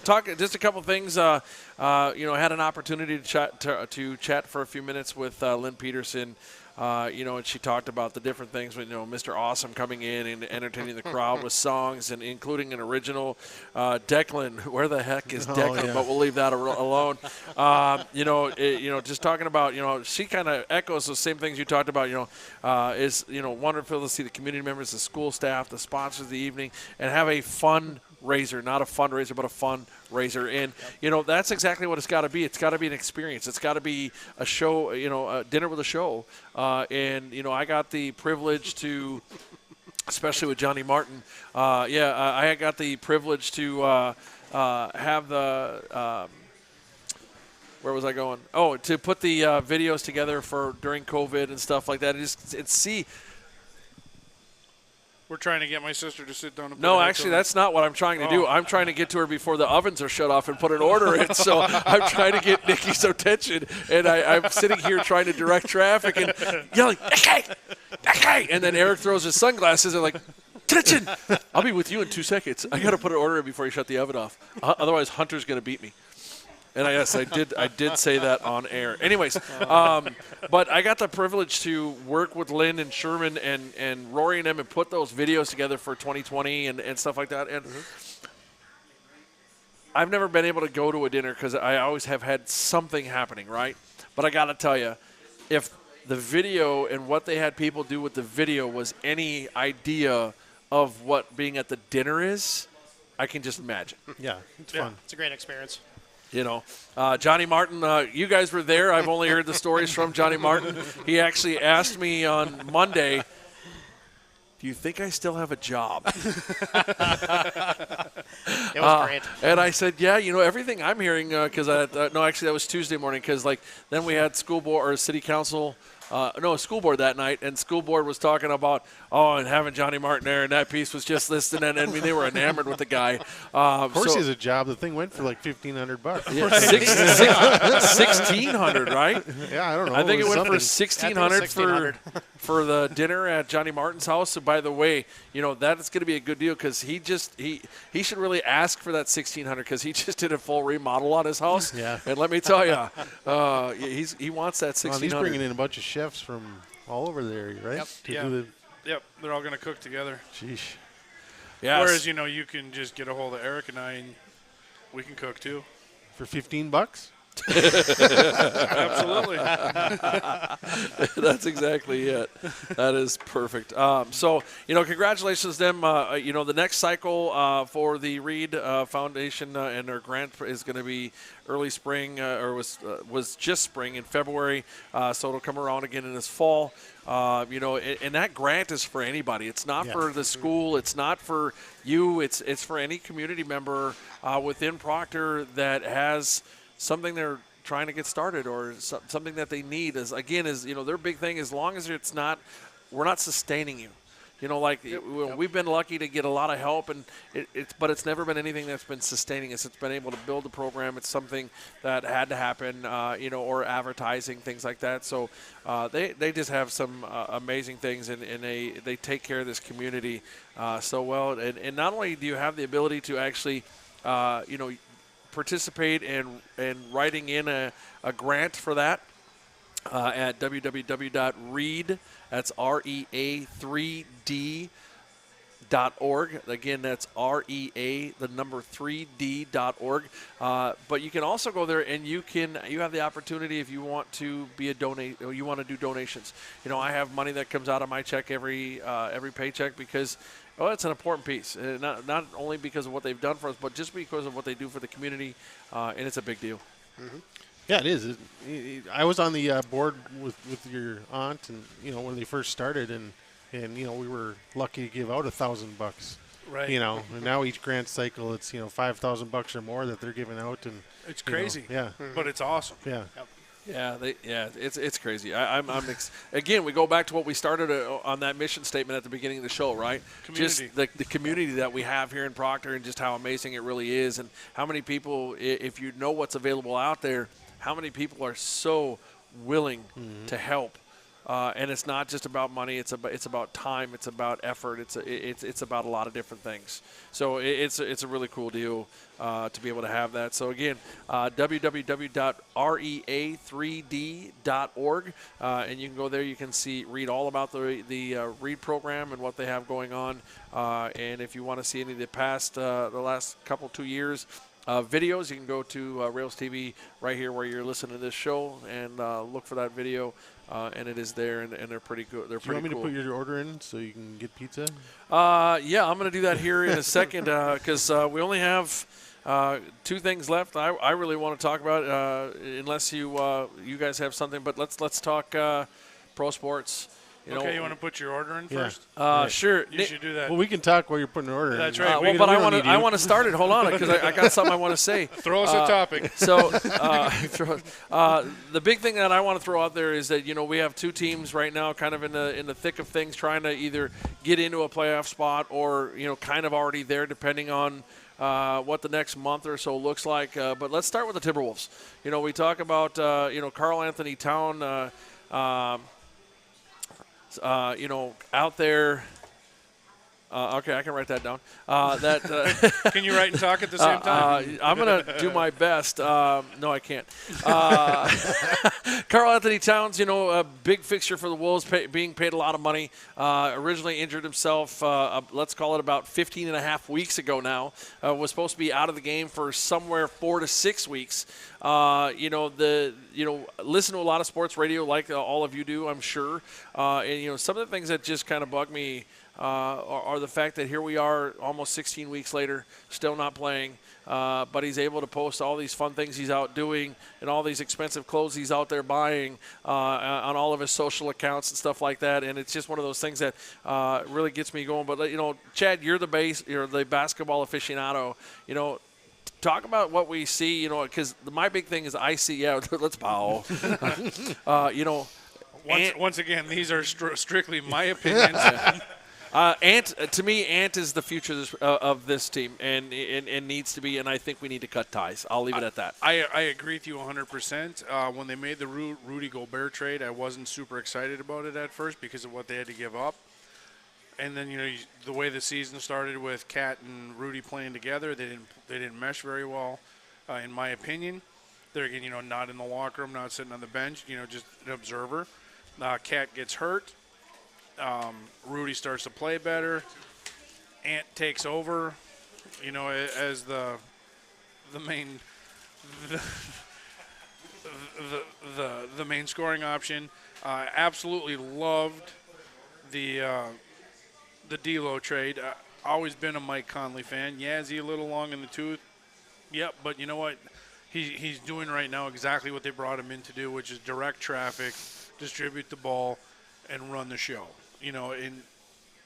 Talk just a couple things. Had an opportunity to chat for a few minutes with Lynn Peterson. and she talked about the different things with, Mr. Awesome coming in and entertaining the crowd with songs and including an original Declan. Where the heck is Declan? But we'll leave that alone. Just talking about, she kind of echoes those same things you talked about, is, wonderful to see the community members, the school staff, the sponsors of the evening, and have a fun raiser, not a fundraiser, but a fundraiser. And, that's exactly what it's got to be. It's got to be an experience. It's got to be a show, a dinner with a show. I got the privilege to, especially with Johnny Martin, I got the privilege to have the where was I going? Oh, to put the videos together for during COVID and stuff like that. We're trying to get my sister to sit down and No, actually, that's not what I'm trying to do. I'm trying to get to her before the ovens are shut off and put an order in. So I'm trying to get Nikki's attention, and I'm sitting here trying to direct traffic and yelling, "Okay!" And then Eric throws his sunglasses and like, "Attention! I'll be with you in 2 seconds. I got to put an order in before you shut the oven off. Otherwise, Hunter's going to beat me." And I did say that on air. Anyways, but I got the privilege to work with Lynn and Sherman and Rory and them and put those videos together for 2020 and stuff like that. And I've never been able to go to a dinner because I always have had something happening, right? But I got to tell you, if the video and what they had people do with the video was any idea of what being at the dinner is, I can just imagine. Yeah, it's fun. It's a great experience. Johnny Martin, you guys were there. I've only heard the stories from Johnny Martin. He actually asked me on Monday, "Do you think I still have a job?" It was great. And I said, "Yeah, everything I'm hearing, because no, actually that was Tuesday morning, because then we had school board or city council. School board that night, and school board was talking about, and having Johnny Martin there, and that piece was just listed, and I mean, they were enamored with the guy. Of course he has a job. The thing went for like $1,500. Yeah, 1,600, right? Yeah, I don't know. I think it went for $1,600 for the dinner at Johnny Martin's house. So by the way, that's going to be a good deal because he should really ask for that $1,600 because he just did a full remodel on his house. Yeah. And let me tell you, he wants that $1,600. He's bringing in a bunch of chefs from all over the area, right? Yep, they're all going to cook together. Sheesh. Yes. Whereas, you can just get a hold of Eric and I, and we can cook too. For $15? Absolutely. That's exactly it. That is perfect. Congratulations to them. The next cycle for the Reed Foundation and their grant is going to be early spring, or was just spring in February. So it'll come around again in this fall. And that grant is for anybody. It's not for the school. It's not for you. It's for any community member within Proctor that has something they're trying to get started or something that they need. Their big thing, as long as we're not sustaining you. We've been lucky to get a lot of help, but it's never been anything that's been sustaining us. It's been able to build a program. It's something that had to happen, or advertising, things like that. So they just have some amazing things, and they take care of this community so well. And not only do you have the ability to actually, participate in writing in a grant for that at www.read, that's REA3D.org. Again, that's REA, the number 3D.org. But you can also go there and you have the opportunity if you want to be you want to do donations. I have money that comes out of my check every paycheck because it's an important piece, not only because of what they've done for us, but just because of what they do for the community, and it's a big deal. Mm-hmm. Yeah, it is. I was on the board with your aunt, and when they first started, and we were lucky to give out $1,000. Right. And now each grant cycle, it's $5,000 or more that they're giving out, and it's crazy. Yeah, but it's awesome. Yeah. Yep. It's crazy. Again, we go back to what we started on that mission statement at the beginning of the show, right? Community. Just the community that we have here in Proctor, and just how amazing it really is, and how many people, if you know what's available out there, how many people are so willing to help and it's not just about money. It's about time. It's about effort. It's about a lot of different things. So it's a really cool deal to be able to have that. So again, www.rea3d.org, and you can go there. You can read all about the READ program and what they have going on. And if you want to see any of the last 2 years. Videos, you can go to Rails TV right here where you're listening to this show and look for that video, and it is there, and they're pretty good. They're pretty cool. Do you want me to put your order in so you can get pizza? Yeah, I'm going to do that here in a second because we only have 2 things left. I really want to talk about unless you guys have something, but let's talk pro sports. You want to put your order in first? Sure. You should do that. Well, we can talk while you're putting your order in. That's right. But I want to start it. Hold on, because I got something I want to say. Throw us a topic. So the big thing that I want to throw out there is that we have 2 teams right now, kind of in the thick of things, trying to either get into a playoff spot or kind of already there, depending on what the next month or so looks like. But let's start with the Timberwolves. We talk about Karl Anthony Town. Out there. Okay, I can write that down. Can you write and talk at the same time? I'm going to do my best. No, I can't. Karl Anthony Towns, a big fixture for the Wolves, being paid a lot of money. Originally injured himself, let's call it about 15 and a half weeks ago now. Was supposed to be out of the game for somewhere 4 to 6 weeks. Listen to a lot of sports radio like all of you do, I'm sure. And, some of the things that just kind of bug me are the fact that here we are almost 16 weeks later, still not playing, but he's able to post all these fun things he's out doing and all these expensive clothes he's out there buying on all of his social accounts and stuff like that. And it's just one of those things that really gets me going. But, Chad, you're the basketball aficionado, talk about what we see, because my big thing is I see, let's bow. Once again, these are strictly my opinions. To me, Ant is the future of this team, and needs to be, and I think we need to cut ties. I'll leave it at that. I agree with you 100%. When they made the Rudy Gobert trade, I wasn't super excited about it at first because of what they had to give up. And then, the way the season started with Kat and Rudy playing together, they didn't mesh very well, in my opinion. They're, again, not in the locker room, not sitting on the bench, just an observer. Kat gets hurt. Rudy starts to play better. Ant takes over, as the main the main scoring option. Absolutely loved the D'Lo trade. Always been a Mike Conley fan. Yeah, is he a little long in the tooth? Yep, but you know what? He's doing right now exactly what they brought him in to do, which is direct traffic, distribute the ball, and run the show. And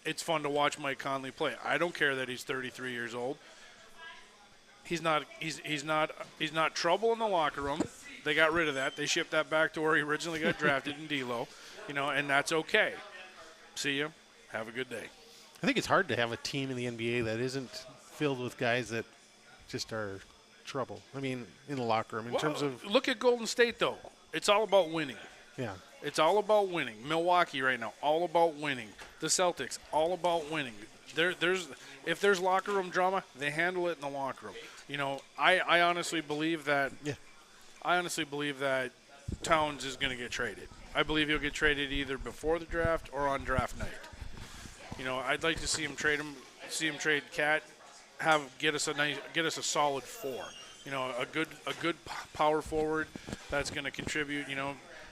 it's fun to watch Mike Conley play. I don't care that he's 33 years old. He's not trouble in the locker room. They got rid of that. They shipped that back to where he originally got drafted in D'Lo, and that's okay. See you. Have a good day. I think it's hard to have a team in the NBA that isn't filled with guys that just are trouble. I mean, in the locker room, in terms of. Look at Golden State, though. It's all about winning. Yeah. It's all about winning. Milwaukee right now, all about winning. The Celtics, all about winning. If there's locker room drama, they handle it in the locker room. I honestly believe that. Yeah. I honestly believe that Towns is going to get traded. I believe he'll get traded either before the draft or on draft night. I'd like to see him trade Cat, get us a solid 4. A good power forward that's going to contribute.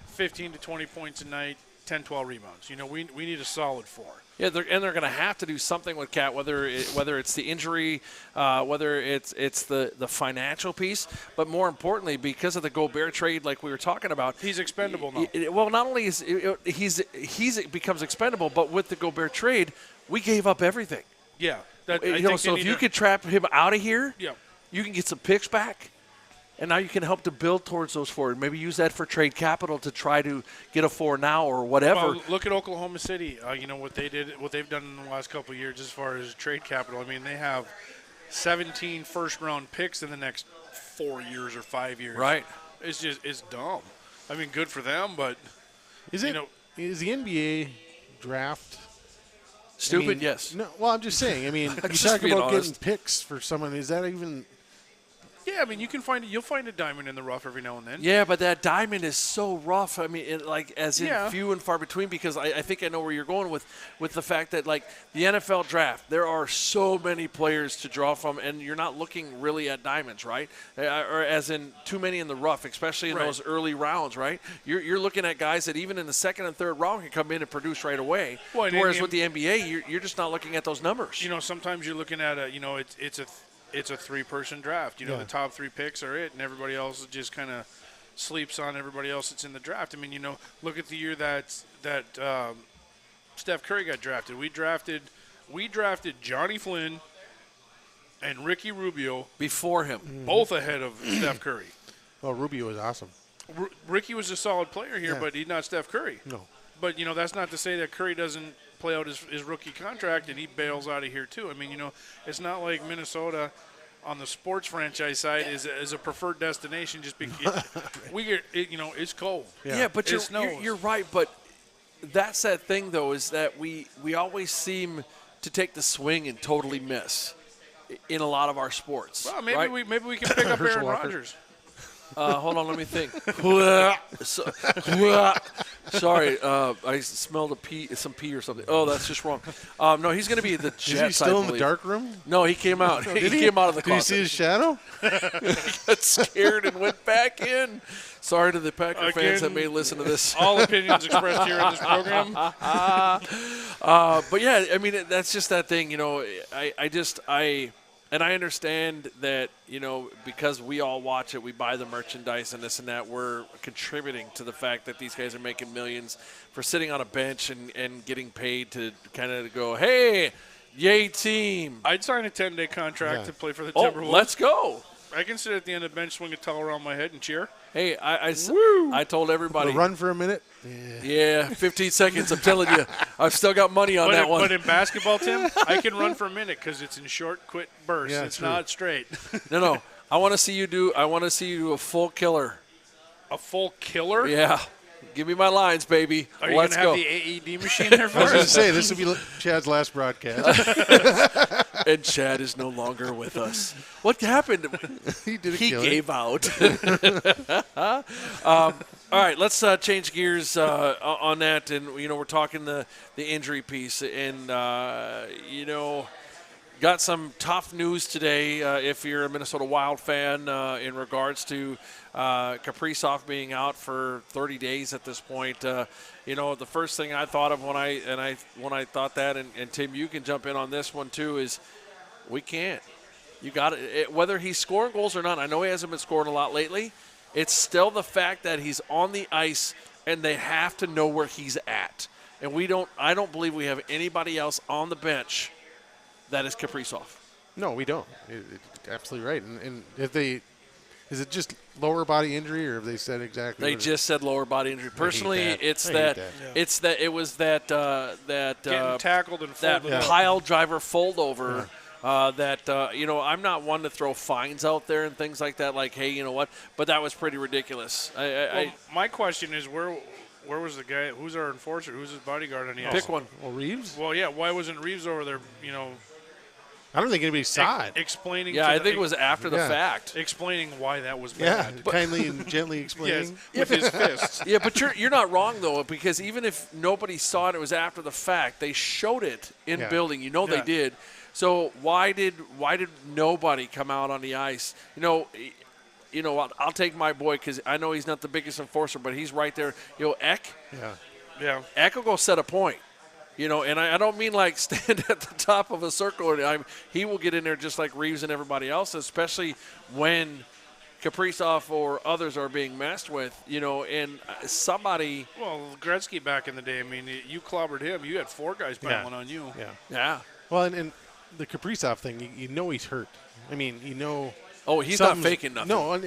15 to 20 points a night, 10, 12 rebounds. We need a solid 4. Yeah, they're going to have to do something with Cat, whether it's the injury, whether it's the financial piece, but more importantly, because of the Gobert trade, like we were talking about, he's expendable now. Well, not only is he becomes expendable, but with the Gobert trade, we gave up everything. Yeah, so if you could trap him out of here, yeah, you can get some picks back. And now you can help to build towards those forward. Maybe use that for trade capital to try to get a 4 now or whatever. Well, look at Oklahoma City. What they've done in the last couple of years as far as trade capital. I mean, they have 17 first-round picks in the next 4 years or 5 years. Right. It's dumb. I mean, good for them, but is it? is the NBA draft Stupid? Yes. No. Well, I'm just saying. I mean, you Just talk being about honest. getting picks for someone. Is that even? Yeah, I mean, you'll find a diamond in the rough every now and then. Yeah, but that diamond is so rough. I mean, as in Yeah. few and far between. Because I think I know where you're going with the fact that like the NFL draft, there are so many players to draw from, and you're not looking really at diamonds, right? Or as in too many in the rough, especially in Right. those early rounds, right? You're looking at guys that even in the second and third round can come in and produce right away. Well, and Whereas in- with the NBA, you're just not looking at those numbers. You know, sometimes you're looking at it's a 3-person draft. You know, Yeah. the top 3 picks are it, and everybody else just kind of sleeps on everybody else that's in the draft. I mean, you know, look at the year that Steph Curry got drafted. We drafted Johnny Flynn and Ricky Rubio before him, both ahead of Steph Curry. Well, Rubio was awesome. Ricky was a solid player here, Yeah. but he's not Steph Curry. No. But, you know, that's not to say that Curry doesn't play out his rookie contract and he bails out of here, too. I mean, you know, it's not like Minnesota on the sports franchise side is a preferred destination just because it's cold. Yeah, but It snows. you're right. But that's that thing, though, is that we always seem to take the swing and totally miss in a lot of our sports. Well, maybe right? we can pick up Herschel Aaron Walker. Rodgers. Hold on, let me think. Sorry, I smelled some pee or something. Oh, that's just wrong. No, he's going to be the Jets. Is he still I in the believe. dark room? No, he came out. Oh, he did he? came out of the Did you closet. see his shadow? He got scared and went back in. Sorry to the Packer fans that may listen to this. All opinions expressed here in this program. But yeah, I mean, that's just that thing, you know. And I understand that, you know, because we all watch it, we buy the merchandise and this and that, we're contributing to the fact that these guys are making millions for sitting on a bench and getting paid to kind of go, hey, yay team. I'd sign a 10-day contract Yeah. to play for the Oh, Timberwolves. let's go. I can sit at the end of the bench, swing a towel around my head, and cheer. Hey, I told everybody. Run for a minute. Yeah, 15 seconds. I'm telling you, I've still got money on that one. But in basketball, Tim, I can run for a minute because it's in short, quick bursts. Yeah, it's true. not straight. No. I want to see you do a full killer. A full killer? Yeah. Give me my lines, baby. Are you Let's going to go. have the AED machine there for I was going us? to say, this will be Chad's last broadcast. And Chad is no longer with us. What happened? He did a He killer. gave out. All right, let's change gears on that. And, you know, we're talking the injury piece. And, you know, got some tough news today if you're a Minnesota Wild fan in regards to Kaprizov being out for 30 days at this point. You know, the first thing I thought of when I thought that, and Tim, you can jump in on this one too, is we can't. You got it. Whether he's scoring goals or not, I know he hasn't been scoring a lot lately. It's still the fact that he's on the ice and they have to know where he's at. And I don't believe we have anybody else on the bench that is Kaprizov. No, we don't. Absolutely right. And if they, is it just lower body injury, or have they said exactly? They what just said lower body injury. Personally, that. it's I that, hate it's that it was that Getting tackled and that folded. pile driver fold over. You know, I'm not one to throw fines out there and things like that. Like, hey, you know what? But that was pretty ridiculous. My question is, where was the guy? Who's our enforcer? Who's his bodyguard on the ice? Pick one. Well, Reeves? Well, yeah. Why wasn't Reeves over there? You know, I don't think anybody saw it. explaining. Yeah, to I think it was after the Yeah. fact. explaining why that was Yeah, bad. kindly and gently explaining. Yes, with his fists. Yeah, but you're not wrong though, because even if nobody saw it, it was after the fact. They showed it in Yeah. building. You know they Yeah. did. So why did nobody come out on the ice? You know, I'll take my boy because I know he's not the biggest enforcer, but he's right there. You know, Eck. Yeah. Eck will go set a point. You know, and I don't mean like stand at the top of a circle. He will get in there just like Reeves and everybody else, especially when Kaprizov or others are being messed with, you know, and somebody. Well, Gretzky back in the day, I mean, you clobbered him. You had 4 guys piling on you. Yeah. Well, and the Kaprizov thing, you know he's hurt. I mean, you know. Oh, he's not something's- faking nothing. No,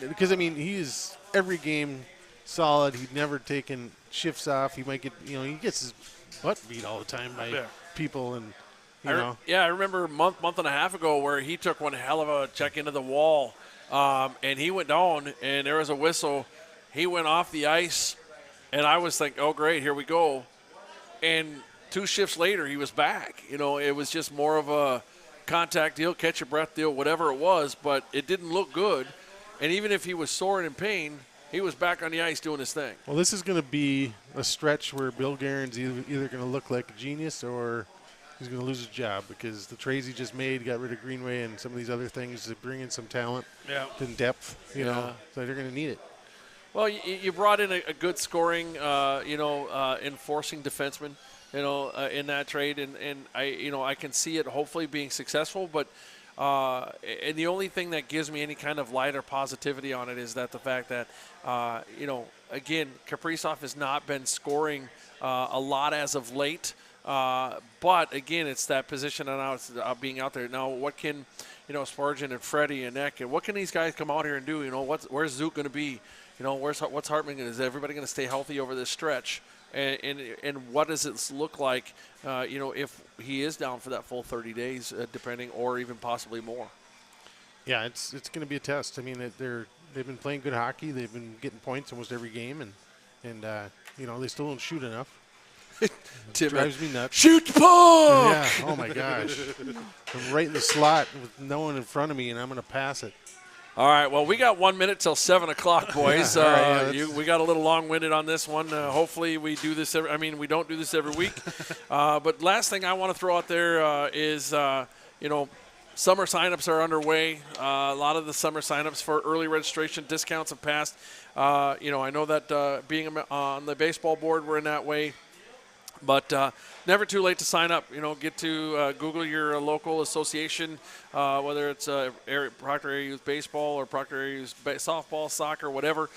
because, I mean, he is every game solid. He's never taken shifts off. He might get, he gets his butt beat all the time by people and, you know. I remember a month and a half ago where he took one hell of a check into the wall, and he went down, and there was a whistle. He went off the ice, And I was thinking, oh, great, here we go. And 2 shifts later, he was back. You know, it was just more of a contact deal, catch your breath deal, whatever it was, but it didn't look good. And even if he was sore and in pain, he was back on the ice doing his thing. Well, this is going to be a stretch where Bill Guerin's either going to look like a genius or he's going to lose his job, because the trades he just made, got rid of Greenway and some of these other things to bring in some talent and depth, you know, so they're going to need it. Well, you brought in a good scoring, enforcing defenseman, in that trade, and I can see it hopefully being successful. But and the only thing that gives me any kind of light or positivity on it is that the fact that again, Kaprizov has not been scoring a lot as of late. But again, it's that position and now it's being out there. Now, what can Spurgeon and Freddie and Eck, and what can these guys come out here and do? Where's Zook going to be? What's Hartman going to? Is everybody going to stay healthy over this stretch? And what does it look like, if he is down for that full 30 days, depending, or even possibly more? Yeah, it's going to be a test. I mean, they've been playing good hockey. They've been getting points almost every game, and they still don't shoot enough. Tim drives me nuts. Shoot the puck! Yeah. Oh my gosh. I'm right in the slot with no one in front of me, and I'm going to pass it. All right, well, we got 1 minute till 7 o'clock, boys. Yeah, we got a little long-winded on this one. Hopefully we do this we don't do this every week. But last thing I want to throw out there is, summer signups are underway. A lot of the summer signups for early registration discounts have passed. I know that being on the baseball board, we're in that way. But never too late to sign up. Get to Google your local association, whether it's Proctor Area Youth Baseball or Proctor Area Youth Softball, soccer, whatever.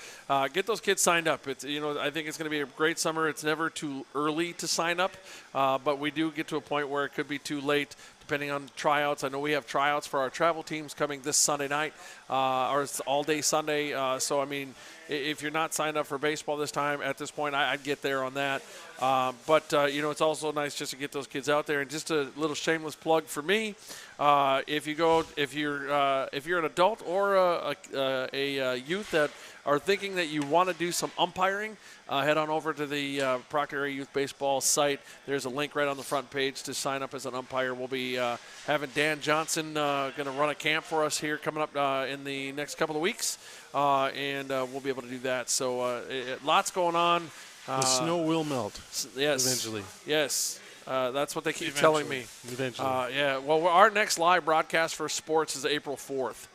Get those kids signed up. It's I think it's going to be a great summer. It's never too early to sign up, but we do get to a point where it could be too late, depending on tryouts. I know we have tryouts for our travel teams coming this Sunday night, or it's all-day Sunday. So, I mean, if you're not signed up for baseball this time, at this point, I'd get there on that. But it's also nice just to get those kids out there. And just a little shameless plug for me, if you're an adult or a youth that are thinking that you want to do some umpiring, head on over to the Proctor Area Youth Baseball site. There's a link right on the front page to sign up as an umpire. We'll be having Dan Johnson going to run a camp for us here coming up in the next couple of weeks, and we'll be able to do that. So lots going on. The snow will melt. Yes. Eventually. Yes. That's what they keep telling me. Eventually. Yeah. Well, our next live broadcast for sports is April 4th.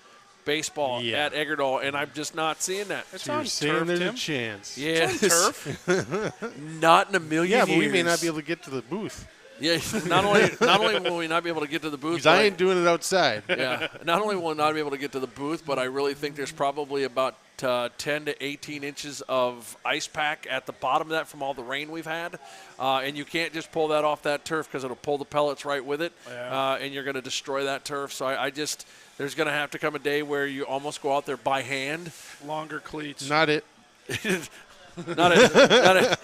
Baseball at Eggerdahl, and I'm just not seeing that. It's So on you're saying turf, there's Tim. a chance. Yes. It's on turf. Not in a million Yeah, years. but we may not be able to get to the booth. Yeah, not only will we not be able to get to the booth, Because I ain't doing it outside. yeah, not only will we not be able to get to the booth, but I really think there's probably about 10 to 18 inches of ice pack at the bottom of that from all the rain we've had. And you can't just pull that off that turf because it'll pull the pellets right with it, and you're going to destroy that turf. So I just – there's going to have to come a day where you almost go out there by hand. Longer cleats. Not it. not it,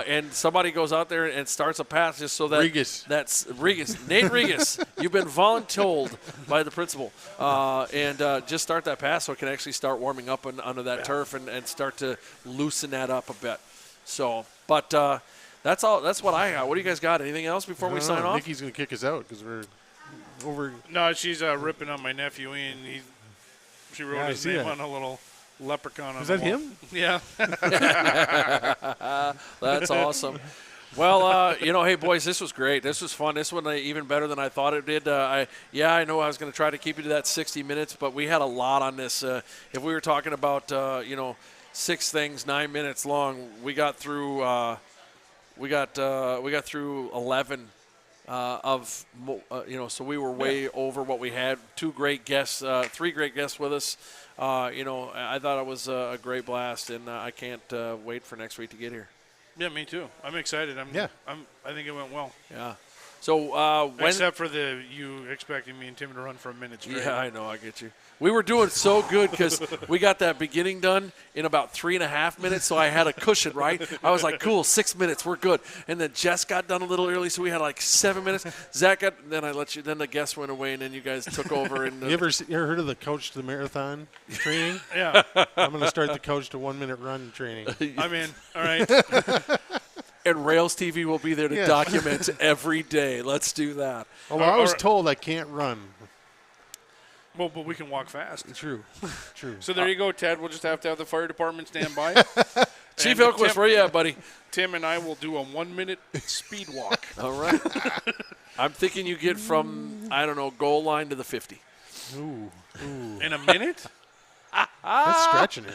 and somebody goes out there and starts a pass just so that that's Regas, Nate Regas. You've been voluntold by the principal, and just start that pass so it can actually start warming up under that turf and start to loosen that up a bit. So, but that's all. That's what I got. What do you guys got? Anything else before we sign off? Nikki's going to kick us out because we're over. No, she's ripping on my nephew Ian. She wrote his name on a little leprechaun on Is the that wall. him? Yeah. That's awesome. Well, hey, boys, this was great. This was fun. This one even better than I thought it did. I know I was going to try to keep you to that 60 minutes, but we had a lot on this. If we were talking about, 6 things, 9 minutes long, we got through 11 so we were way over what we had. 2 great guests, 3 great guests with us. I thought it was a great blast, and I can't wait for next week to get here. Yeah, me too. I'm excited. I think it went well. Yeah. So except for you expecting me and Tim to run for a minute straight. Yeah, I know. I get you. We were doing so good because we got that beginning done in about 3.5 minutes, so I had a cushion, right? I was like, cool, 6 minutes, we're good. And then Jess got done a little early, so we had like 7 minutes. Zach got, then then the guest went away, and then you guys took over. And you ever heard of the coach to the marathon training? Yeah. I'm going to start the coach to 1 minute run training. I'm in. All right. And Rails TV will be there to document every day. Let's do that. Although I was told I can't run. Well, but we can walk fast. True. So there you go, Ted. We'll just have to have the fire department stand by. Chief Elquist, where you at, buddy? Tim and I will do a 1 minute speed walk. All right. I'm thinking you get from, I don't know, goal line to the 50. Ooh. In a minute? That's stretching it.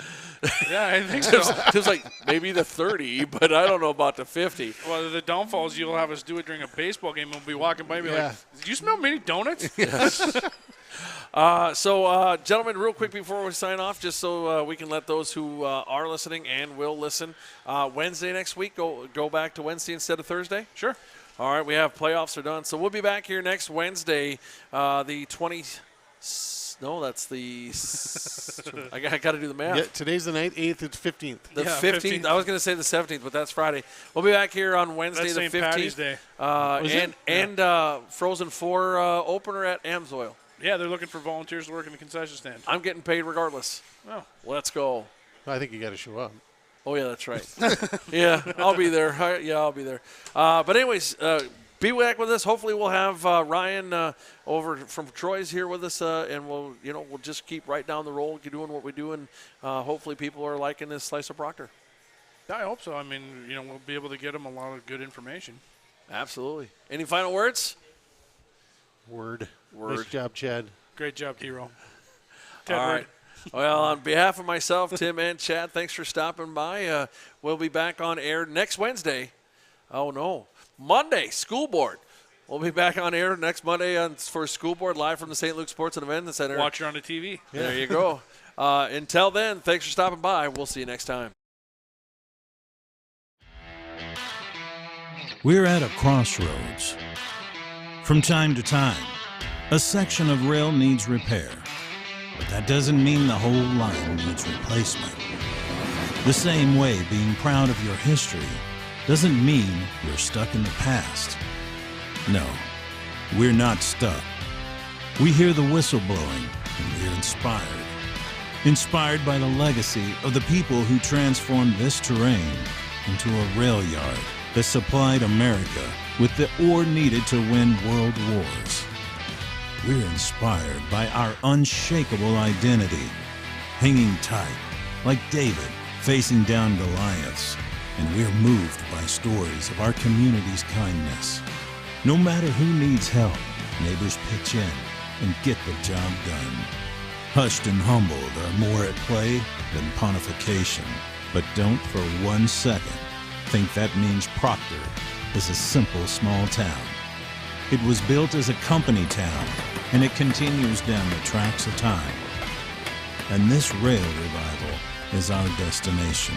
Yeah, I think so. It was like maybe the 30, but I don't know about the 50. Well, the downfall is you'll have us do it during a baseball game, and we'll be walking by and be like, did you smell mini donuts? Yes. Gentlemen, real quick before we sign off, just so we can let those who are listening and will listen, Wednesday next week, go back to Wednesday instead of Thursday? Sure. All right, we have playoffs are done. So we'll be back here next Wednesday, the 20th. No, that's the. I got to do the math. Yeah, today's the 8th. It's 15th. The 15th. I was going to say the 17th, but that's Friday. We'll be back here on Wednesday, That's the St. 15th. Patty's Day. And Frozen 4 opener at Amsoil. Yeah, they're looking for volunteers to work in the concession stand. I'm getting paid regardless. Oh. Let's go. I think you got to show up. Oh, yeah, that's right. Yeah, I'll be there. I'll be there. But anyways, be back with us. Hopefully we'll have Ryan over from Troy's here with us, and we'll just keep right down the road, keep doing what we do, and hopefully people are liking this Slice of Proctor. I hope so. I mean, we'll be able to get them a lot of good information. Absolutely. Any final words? Word. Nice job, Chad. Great job, T-Row. All right. Well, on behalf of myself, Tim, and Chad, thanks for stopping by. We'll be back on air next Wednesday. Oh, no. Monday, School Board. We'll be back on air next Monday for School Board live from the St. Luke Sports and Event Center. Watch her on the TV. Yeah. There you go. Until then, thanks for stopping by. We'll see you next time. We're at a crossroads. From time to time, a section of rail needs repair, but that doesn't mean the whole line needs replacement. The same way being proud of your history doesn't mean you're stuck in the past. No, we're not stuck. We hear the whistle blowing and we're inspired. Inspired by the legacy of the people who transformed this terrain into a rail yard that supplied America with the ore needed to win world wars. We're inspired by our unshakable identity, hanging tight like David facing down Goliaths, and we're moved by stories of our community's kindness. No matter who needs help, neighbors pitch in and get the job done. Hushed and humbled are more at play than pontification, but don't for 1 second think that means Proctor is a simple small town. It was built as a company town, and it continues down the tracks of time. And this rail revival is our destination.